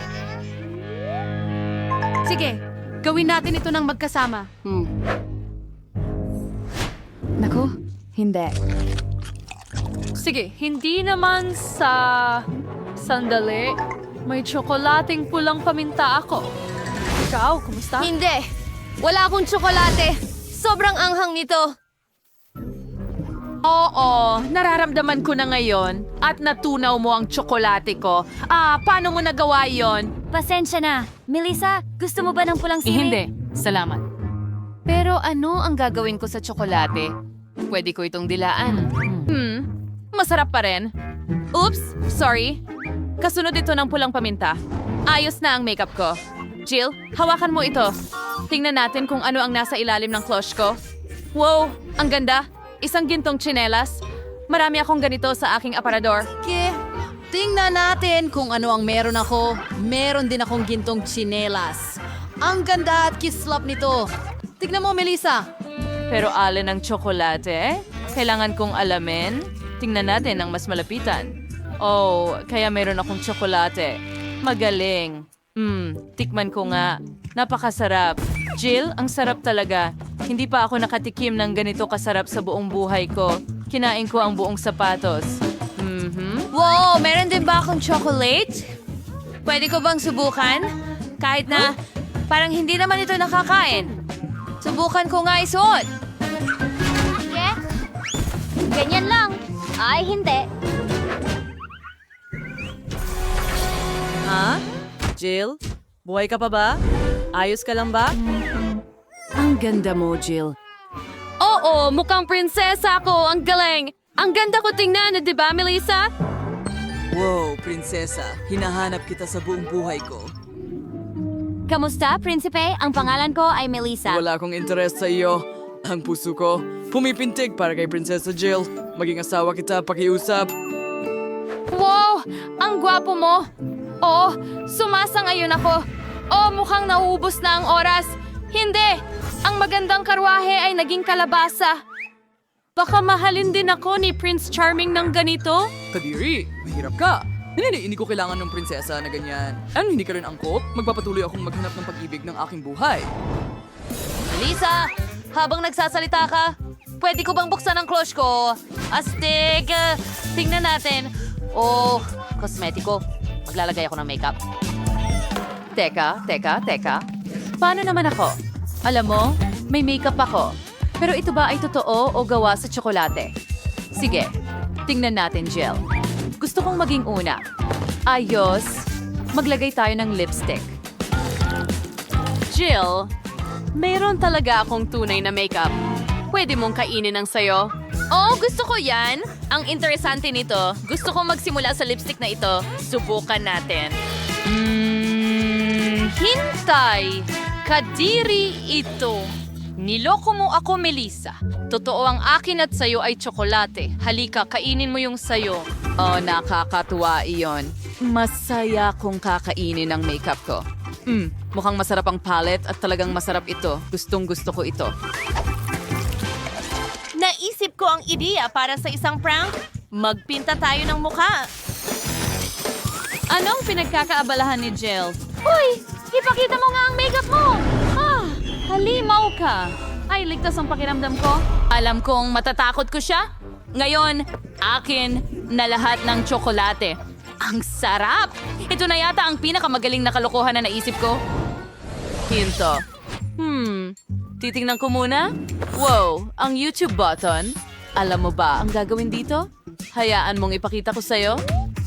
Sige, Gawin natin ito ng magkasama. Naku, hindi. Sige, hindi naman sa... Sandali. May tsokolating pulang paminta ako. Ikaw, kumusta? Hindi. Wala akong tsokolate. Sobrang anghang nito. Oo, nararamdaman ko na ngayon at natunaw mo ang tsokolate ko. Paano mo nagawa yon? Pasensya na. Melissa, gusto mo ba ng pulang sili? Hindi, salamat. Pero ano ang gagawin ko sa tsokolate? Pwede ko itong dilaan. Masarap pa rin. Oops, sorry. Kasunod ito ng pulang paminta. Ayos na ang makeup ko. Jill, hawakan mo ito. Tingnan natin kung ano ang nasa ilalim ng cloche ko. Wow, ang ganda. Isang gintong tsinelas. Marami akong ganito sa aking aparador. Tingnan natin kung ano ang meron ako. Meron din akong gintong tsinelas. Ang ganda at kislap nito. Tignan mo, Melissa. Pero alin ang tsokolate? Kailangan kong alamin. Tingnan natin ang mas malapitan. Oh, kaya meron akong tsokolate. Magaling. Tikman ko nga. Napakasarap. Jill, ang sarap talaga. Hindi pa ako nakatikim ng ganito kasarap sa buong buhay ko. Kinain ko ang buong sapatos. Wow, meron din ba akong chocolate? Pwede ko bang subukan? Kahit na parang hindi naman ito nakakain. Subukan ko nga isuot. Sige. Ganyan lang. Ay, hindi. Ha? Jill? Buhay ka pa ba? Ayos ka lang ba? Ang ganda mo, Jill. Oo, mukhang prinsesa ako. Ang galing. Ang ganda ko tingnan, di ba, Melissa? Wow, prinsesa. Hinahanap kita sa buong buhay ko. Kamusta, prinsipe? Ang pangalan ko ay Melissa. Wala akong interes sa iyo. Ang puso ko, pumipintig para kay Prinsesa Jill. Maging asawa kita, pakiusap. Wow! Ang gwapo mo! Oh, sumasangayon ako. Oh, mukhang nauubos na ang oras. Hindi! Ang magandang karwahe ay naging kalabasa. Baka mahalin din ako ni Prince Charming ng ganito? Kadiri, mahirap ka. Hindi ko kailangan ng prinsesa na ganyan. Ano, hindi ka rin angkop? Magpapatuloy akong maghanap ng pag-ibig ng aking buhay. Lisa, habang nagsasalita ka, pwede ko bang buksan ang cloche ko? Astig! Tingnan natin. Oh, kosmetiko. Maglalagay ako ng makeup. Teka. Paano naman ako? Alam mo, may makeup ako. Pero ito ba ay totoo o gawa sa tsokolate? Sige, tingnan natin, Jill. Gusto kong maging una. Ayos, maglagay tayo ng lipstick. Jill, mayroon talaga akong tunay na makeup. Pwede mong kainin ang sayo. Oh, gusto ko yan. Ang interesante nito, gusto kong magsimula sa lipstick na ito. Subukan natin. Hintay! Kadiri ito. Niloko mo ako, Melissa. Totoo ang akin at sayo ay tsokolate. Halika, kainin mo yung sayo. Oh, nakakatuwa iyon. Masaya kong kakainin ang makeup ko. Mukhang masarap ang palette at talagang masarap ito. Gustong-gusto ko ito. Naisip ko ang ideya para sa isang prank. Magpinta tayo ng mukha. Anong pinagkakaabalahan ni Jill? Uy! Ipakita mo nga ang makeup mo! Halimaw ka! Ay, ligtas ang pakiramdam ko. Alam kong matatakot ko siya. Ngayon, akin na lahat ng tsokolate. Ang sarap! Ito na yata ang pinakamagaling na kalokohan na naisip ko. Hinto. Titingnan ko muna. Wow, ang YouTube button. Alam mo ba ang gagawin dito? Hayaan mong ipakita ko sa'yo.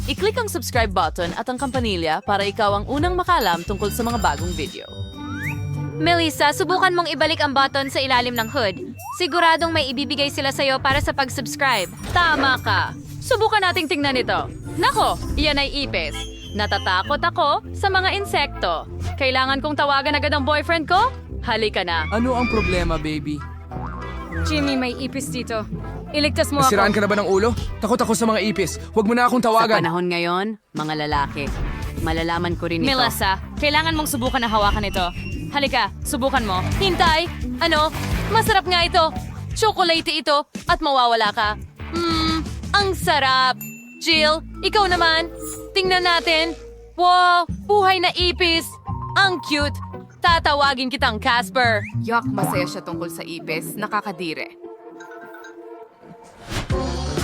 I-click ang subscribe button at ang kampanilya para ikaw ang unang makalam tungkol sa mga bagong video. Melissa, subukan mong ibalik ang button sa ilalim ng hood. Siguradong may ibibigay sila sa'yo para sa pag-subscribe. Tama ka. Subukan nating tingnan ito. Nako, iyan ay ipis. Natatakot ako sa mga insekto. Kailangan kong tawagan agad ang boyfriend ko? Halika na. Ano ang problema, baby? Jimmy, may ipis dito. Iligtas mo Nasiraan ako. ka na ba ng ulo? Takot ako sa mga ipis. Huwag mo na akong tawagan. Panahon ngayon, mga lalaki. Malalaman ko rin ito. Melissa, kailangan mong subukan na hawakan ito. Halika, subukan mo. Hintay! Ano? Masarap nga ito. Chocolate ito at mawawala ka. Ang sarap. Jill, ikaw naman. Tingnan natin. Wow, buhay na ipis. Ang cute. Tatawagin kitang Casper. Yak, masaya siya tungkol sa ipis. Nakakadire.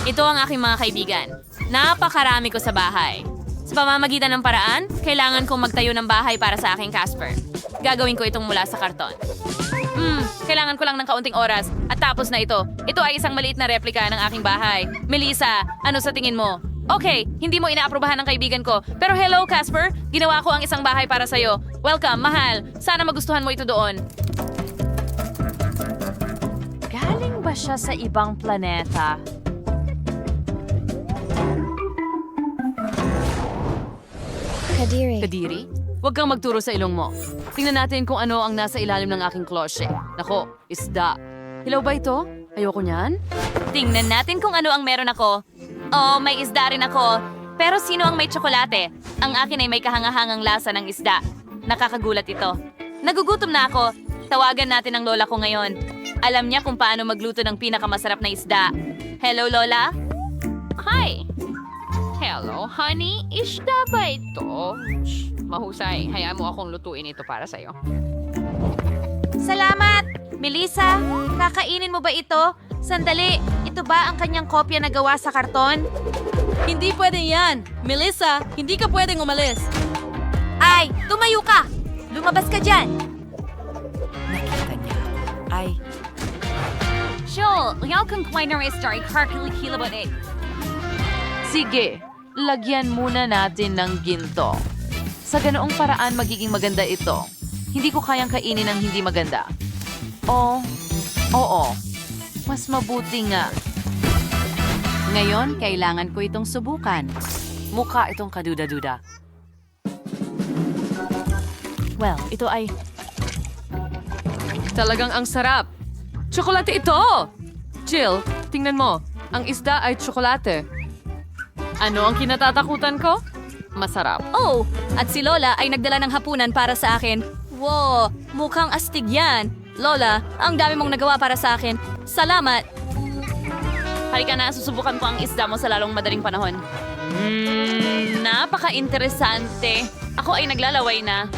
Ito ang aking mga kaibigan. Napakarami ko sa bahay. Sa pamamagitan ng paraan, kailangan kong magtayo ng bahay para sa aking Casper. Gagawin ko itong mula sa karton. Kailangan ko lang ng kaunting oras at tapos na ito. Ito ay isang maliit na replika ng aking bahay. Melissa, ano sa tingin mo? Okay, hindi mo inaaprubahan ng kaibigan ko. Pero hello, Casper. Ginawa ko ang isang bahay para sa'yo. Welcome, mahal. Sana magustuhan mo ito doon. Galing ba siya sa ibang planeta? Kadiri? Huwag kang magturo sa ilong mo. Tingnan natin kung ano ang nasa ilalim ng aking klosye. Nako, isda. Hilaw ba ito? Ayoko niyan. Tingnan natin kung ano ang meron ako. Oh, may isda rin ako. Pero sino ang may tsokolate? Ang akin ay may kahangahangang lasa ng isda. Nakakagulat ito. Nagugutom na ako. Tawagan natin ang lola ko ngayon. Alam niya kung paano magluto ng pinakamasarap na isda. Hello, Lola? Hi! Hello, honey. Isda ba ito? Shh, mahusay. Hayaan mo akong lutuin ito para sa'yo. Salamat! Melissa, kakainin mo ba ito? Sandali, ito ba ang kanyang kopya na gawa sa karton? Hindi pwede yan. Melissa, hindi ka pwedeng umalis. Ay, tumayo ka! Lumabas ka dyan! Nakita niya ako. Ay, Joel, yaw kang kumain ng story, karkilikila ba eh? Sige, lagyan muna natin ng ginto. Sa ganoong paraan magiging maganda ito. Hindi ko kayang kainin ng hindi maganda. Oo. Mas mabuti nga. Ngayon, kailangan ko itong subukan. Mukha itong kaduda-duda. Well, ito ay... Talagang ang sarap. Tsokolate ito! Jill, tingnan mo. Ang isda ay tsokolate. Ano ang kinatatakutan ko? Masarap. Oh, at si Lola ay nagdala ng hapunan para sa akin. Wow, mukhang astig yan. Lola, ang dami mong nagawa para sa akin. Salamat. Halika na, susubukan ko ang isda mo sa lalong madaling panahon. Napaka-interesante. Ako ay naglalaway na.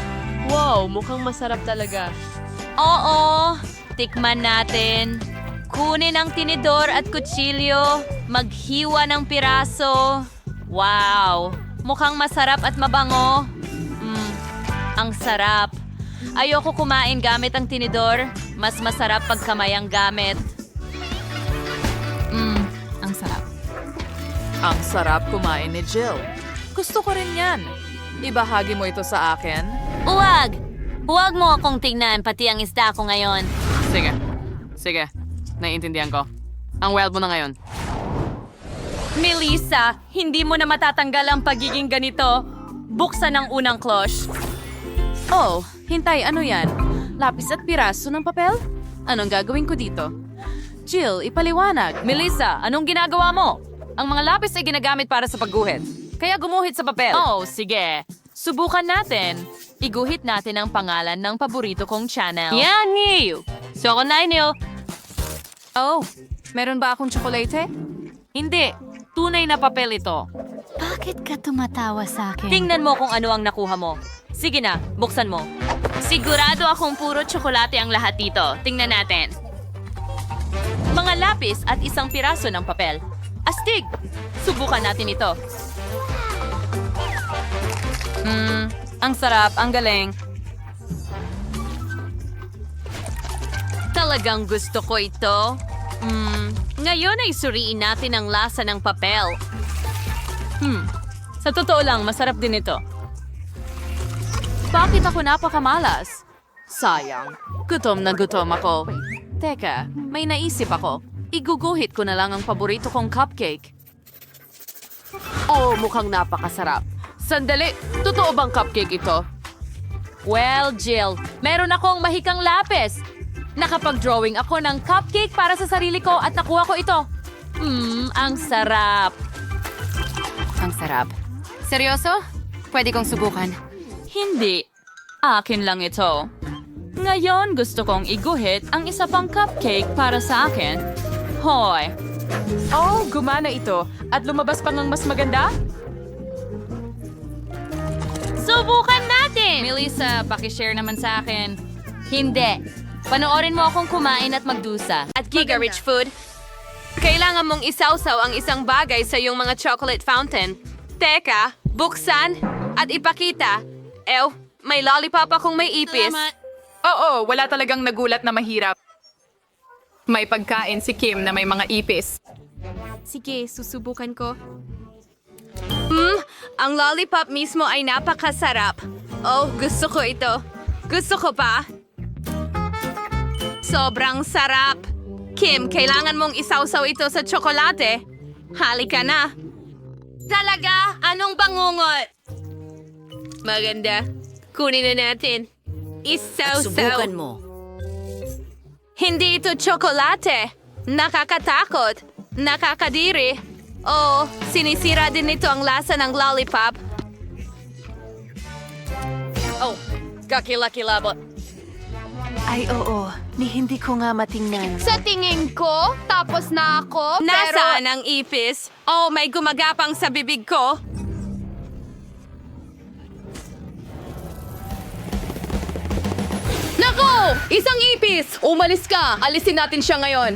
Wow, mukhang masarap talaga. Oo, tikman natin. Kunin ang tinidor at kutsilyo. Maghiwa ng piraso. Wow, mukhang masarap at mabango. Ang sarap. Ayoko kumain gamit ang tinidor. Mas masarap pag kamay ang gamit. Ang sarap. Ang sarap kumain ni Jill. Gusto ko rin yan. Ibahagi mo ito sa akin. Huwag! Huwag mo akong tingnan, pati ang isda ko ngayon. Sige. Naiintindihan ko. Ang wild mo na ngayon. Melissa, hindi mo na matatanggal ang pagiging ganito. Buksan ang unang cloche. Oh, hintay, ano yan? Lapis at piraso ng papel? Anong gagawin ko dito? Jill, ipaliwanag. Melissa, anong ginagawa mo? Ang mga lapis ay ginagamit para sa pagguhit. Kaya gumuhit sa papel. Oh, sige. Subukan natin. Iguhit natin ang pangalan ng paborito kong channel. Yan, Niyo! Soko na niyo. Oh, meron ba akong tsokolate? Hindi. Tunay na papel ito. Bakit ka tumatawa sa akin? Tingnan mo kung ano ang nakuha mo. Sige na, buksan mo. Sigurado akong puro tsokolate ang lahat dito. Tingnan natin. Mga lapis at isang piraso ng papel. Astig! Subukan natin ito. Ang sarap, ang galing. Talagang gusto ko ito. Ngayon ay suriin natin ang lasa ng papel. Sa totoo lang, masarap din ito. Bakit ako napakamalas? Sayang. Gutom na gutom ako. Teka, may naisip ako. Iguguhit ko na lang ang paborito kong cupcake. Oh, mukhang napakasarap. Sandali, totoo bang cupcake ito? Well, Jill, meron akong mahikang lapis. Nakapag-drawing ako ng cupcake para sa sarili ko at nakuha ko ito. Ang sarap. ang sarap. Seryoso? Pwede kong subukan. Hindi. Akin lang ito. Ngayon gusto kong iguhit ang isa pang cupcake para sa akin. Hoy! Oh, gumana ito. At lumabas pa ng mas maganda? Subukan natin! natin! Melissa, pakishare naman sa akin. Hindi. Panoorin mo akong kumain at magdusa. At Giga Rich Food, kailangan mong isawsaw ang isang bagay sa iyong mga chocolate fountain. Teka, buksan at ipakita. May lollipop akong may ipis. Oo, wala talagang nagulat na mahirap. May pagkain si Kim na may mga ipis. Sige, susubukan ko. Ang lollipop mismo ay napakasarap. Oh, gusto ko ito. Gusto ko pa. Sobrang sarap. Kim, kailangan mong isawsaw ito sa tsokolate. Halika na. Talaga? Anong bangungot? Maganda. Kunin na natin. Isawsaw. mo. Hindi ito tsokolate. Nakakatakot. Nakakadiri. Oh, sinisira din nito ang lasa ng lollipop. Oh, kakilakilabot. Ay, oo. Hindi ko nga matingnan. Sa tingin ko, tapos na ako, Nasaan ang ipis? Oh, may gumagapang sa bibig ko. Nako! Isang ipis! Umalis ka! Alisin natin siya ngayon.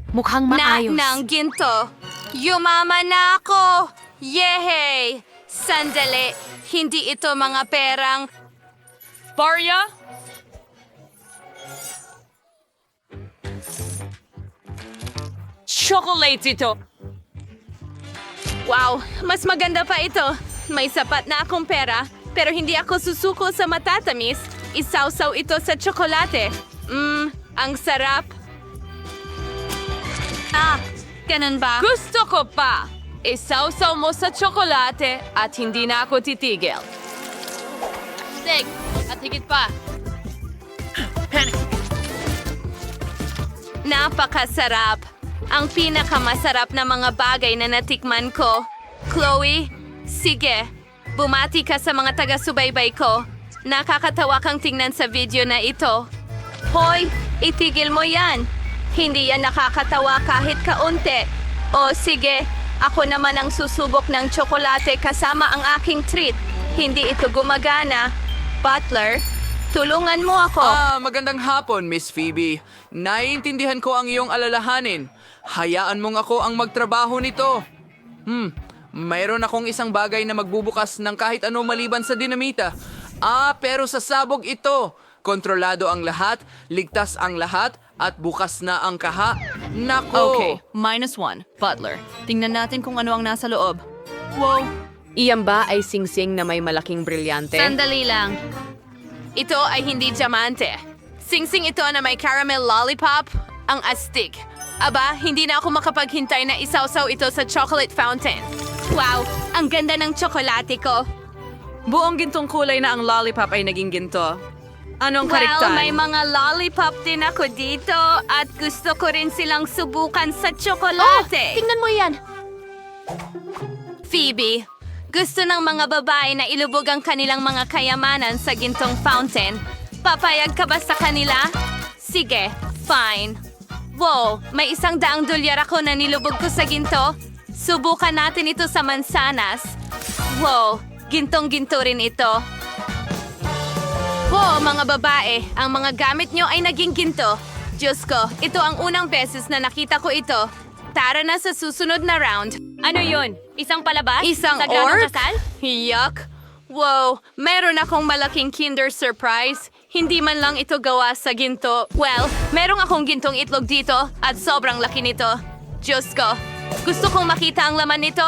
Mukhang Ng ginto. Yumaman na ako! Yehey! Sandali, hindi ito mga perang... Barya? Chocolate ito. Wow, mas maganda pa ito. May sapat na akong pera, pero hindi ako susuko sa matatamis. Isawsaw ito sa tsokolate. Ang sarap. Ganun ba? Gusto ko pa. Isawsaw mo sa tsokolate at hindi na ako titigil. Sig, at higit pa. Napakasarap. Ang pinakamasarap na mga bagay na natikman ko. Chloe, sige. Bumati ka sa mga taga-subaybay ko. Nakakatawa kang tingnan sa video na ito. Hoy, itigil mo yan. Hindi yan nakakatawa kahit kaunti. O sige, ako naman ang susubok ng tsokolate kasama ang aking treat. Hindi ito gumagana. Butler, tulungan mo ako. Magandang hapon, Miss Phoebe. Naiintindihan ko ang iyong alalahanin. Hayaan mong ako ang magtrabaho nito. Mayroon akong isang bagay na magbubukas ng kahit ano maliban sa dinamita. Pero sa sabog ito. Kontrolado ang lahat, ligtas ang lahat, at bukas na ang kaha. Nako! Okay, -1. Butler. Tingnan natin kung ano ang nasa loob. Wow, Iyan ba ay singsing na may malaking brilyante? sandali lang. Ito ay hindi diamante. Singsing ito na may caramel lollipop, ang astig. Aba, hindi na ako makapaghintay na isawsaw ito sa chocolate fountain. Wow, ang ganda ng tsokolate ko. Buong gintong kulay na ang lollipop ay naging ginto. Anong Well, kariktan? may mga lollipop din ako dito at gusto ko rin silang subukan sa tsokolate. Tingnan mo yan. Phoebe, gusto ng mga babae na ilubog ang kanilang mga kayamanan sa gintong fountain. Papayag ka ba sa kanila? Sige, fine. Wow, may $100 ako na nilubog ko sa ginto. Subukan natin ito sa mansanas. Wow, gintong-ginto rin ito. Wow, mga babae, ang mga gamit nyo ay naging ginto. Diyos ko, ito ang unang beses na nakita ko ito. Tara na sa susunod na round. Ano yun? Isang palabas? Isang Sagradong orc? kasal? Yuck! Wow, meron akong malaking Kinder Surprise. Hindi man lang ito gawa sa ginto. Well, merong akong gintong itlog dito at sobrang laki nito. Diyos ko, gusto kong makita ang laman nito.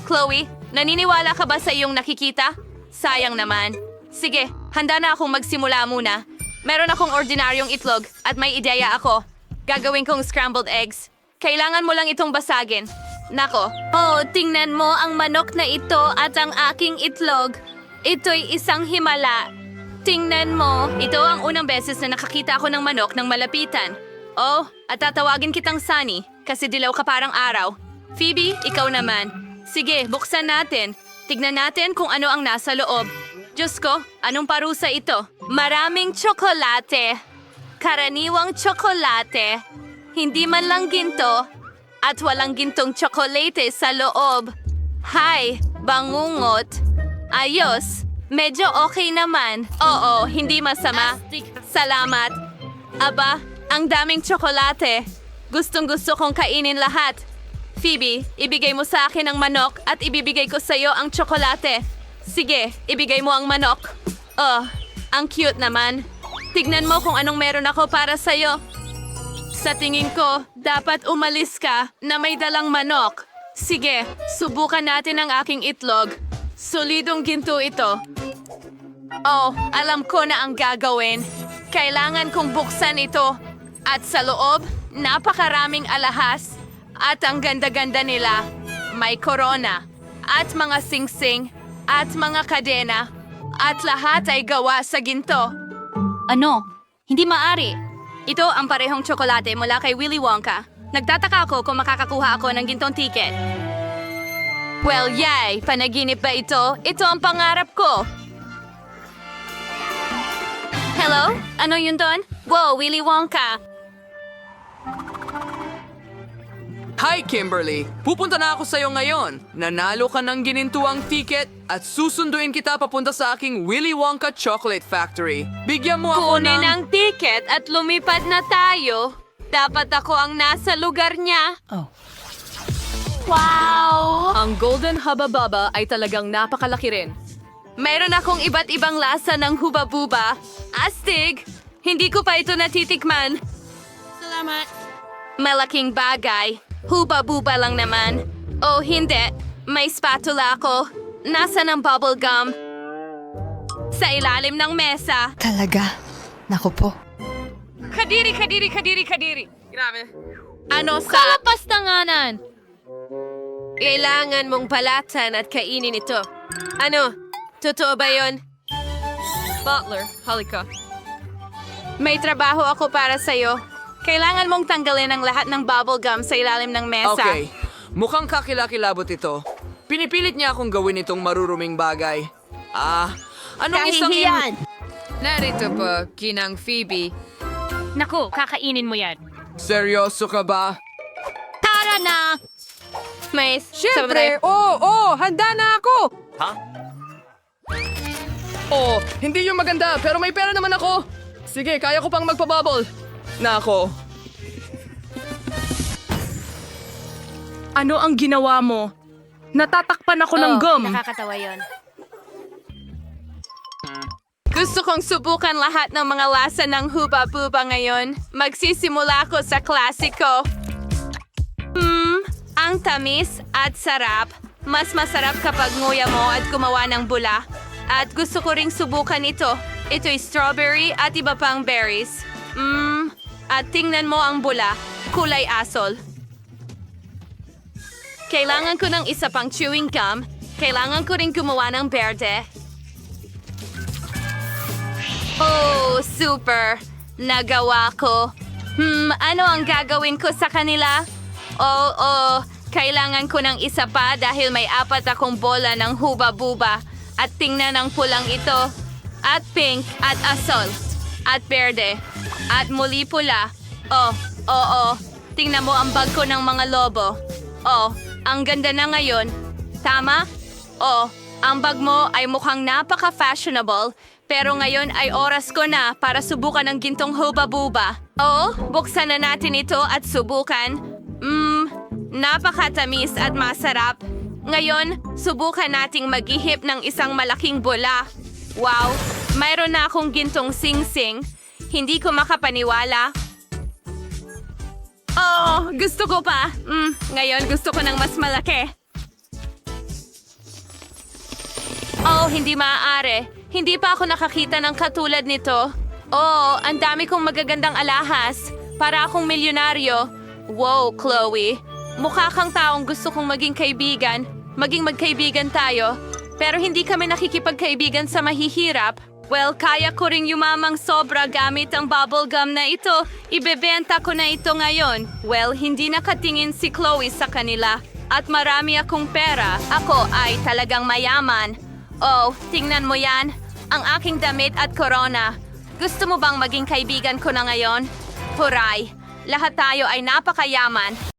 Chloe, naniniwala ka ba sa iyong nakikita? Sayang naman. Sige, handa na akong magsimula muna. Meron akong ordinaryong itlog at may ideya ako. Gagawin kong scrambled eggs. Kailangan mo lang itong basagin. Nako. Oh, tingnan mo ang manok na ito at ang aking itlog. Ito'y isang himala. Tingnan mo. Ito ang unang beses na nakakita ako ng manok ng malapitan. Oh, at tatawagin kitang Sunny kasi dilaw ka parang araw. Phoebe, ikaw naman. Sige, buksan natin. Tignan natin kung ano ang nasa loob. Diyos ko, anong parusa ito? Maraming tsokolate. Karaniwang tsokolate. Hindi man lang ginto. At walang gintong tsokolate sa loob. Hay, bangungot. Ayos. Medyo okay naman. Oo, hindi masama. Salamat. Aba, ang daming tsokolate. Gustong-gusto kong kainin lahat. Phoebe, ibigay mo sa akin ang manok at ibibigay ko sa iyo ang tsokolate. Sige, ibigay mo ang manok. Oh, ang cute naman. Tignan mo kung anong meron ako para sa iyo. Sa tingin ko, dapat umalis ka na may dalang manok. Sige, subukan natin ang aking itlog. Solidong ginto ito. Oh, alam ko na ang gagawin. Kailangan kong buksan ito. At sa loob, napakaraming alahas. At ang ganda-ganda nila. May korona. At mga singsing. At mga kadena. At lahat ay gawa sa ginto. Ano? Hindi maari. Ito ang parehong tsokolate mula kay Willy Wonka. Nagtataka ako kung makakakuha ako ng gintong ticket. Well, yay! Panaginip ba ito? Ito ang pangarap ko. Hello? Ano yun doon? Wow, Willy Wonka. Hi, Kimberly! Pupunta na ako sa'yo ngayon. Nanalo ka ng ginintuang ticket at susunduin kita papunta sa aking Willy Wonka Chocolate Factory. Bigyan mo ako Kunin ng... ang ticket at lumipad na tayo. Dapat ako ang nasa lugar niya. Wow! Ang Golden Hubba Bubba ay talagang napakalaki rin. Mayroon akong iba't ibang lasa ng huba-buba. Astig! Hindi ko pa ito natitikman. Salamat. Malaking bagay. Huba-buba lang naman. Oh, hindi. May spatula ako. Nasaan ang bubble gum? Sa ilalim ng mesa. Talaga? Naku po. Kadiri! Grabe. Ano sa... Kalapastanganan! Kailangan mong palatan at kainin ito. Ano? Totoo ba yon? Butler, halika. May trabaho ako para sa'yo. Kailangan mong tanggalin ang lahat ng bubble gum sa ilalim ng mesa. Okay, mukhang kakilakilabot ito. Pinipilit niya akong gawin itong maruruming bagay. Anong isang... Narito po, Kinang Phoebe. Naku, kakainin mo yan. Seryoso ka ba? Tara na! Mais, Siyempre! Handa na ako! Oh, hindi yung maganda, pero may pera naman ako. Sige, kaya ko pang magpabubble. Nako. Ano ang ginawa mo? Natatakpan ako ng gum. Nakakatawa yon. Gusto kong subukan lahat ng mga lasa ng huba-buba ngayon. Magsisimula ako sa klasiko. Ang tamis at sarap. Mas masarap kapag nguya mo at gumawa ng bula. At gusto ko ring subukan ito. Ito'y strawberry at iba pang berries. At tingnan mo ang bula. Kulay asol. Kailangan ko ng isa pang chewing gum. Kailangan ko ring gumawa ng berde. Oh, super! Nagawa ko. Ano ang gagawin ko sa kanila? Kailangan ko ng isa pa dahil may 4 akong bola ng huba-buba. At tingnan ang pulang ito. At pink, at asol, at berde, at muli pula. Tingnan mo ang bag ko ng mga lobo. Ang ganda na ngayon. Tama? Ang bag mo ay mukhang napaka-fashionable. Pero ngayon ay oras ko na para subukan ang gintong huba-buba. Buksan na natin ito at subukan. Napakatamis at masarap. Ngayon, subukan nating maghihip ng isang malaking bola. Wow, mayroon na akong gintong sing-sing. Hindi ko makapaniwala. Gusto ko pa. Ngayon gusto ko ng mas malaki. Hindi maaari. Hindi pa ako nakakita ng katulad nito. Ang dami kong magagandang alahas. Para akong milyonaryo. Wow, Chloe. Mukha kang taong gusto kong maging kaibigan. Maging magkaibigan tayo. Pero hindi kami nakikipagkaibigan sa mahihirap. Well, kaya ko ring yumamang sobra gamit ang bubble gum na ito. Ibebenta ko na ito ngayon. Well, hindi nakatingin si Chloe sa kanila. At marami akong pera. Ako ay talagang mayaman. Tingnan mo yan. Ang aking damit at corona. Gusto mo bang maging kaibigan ko na ngayon? Huray! Lahat tayo ay napakayaman.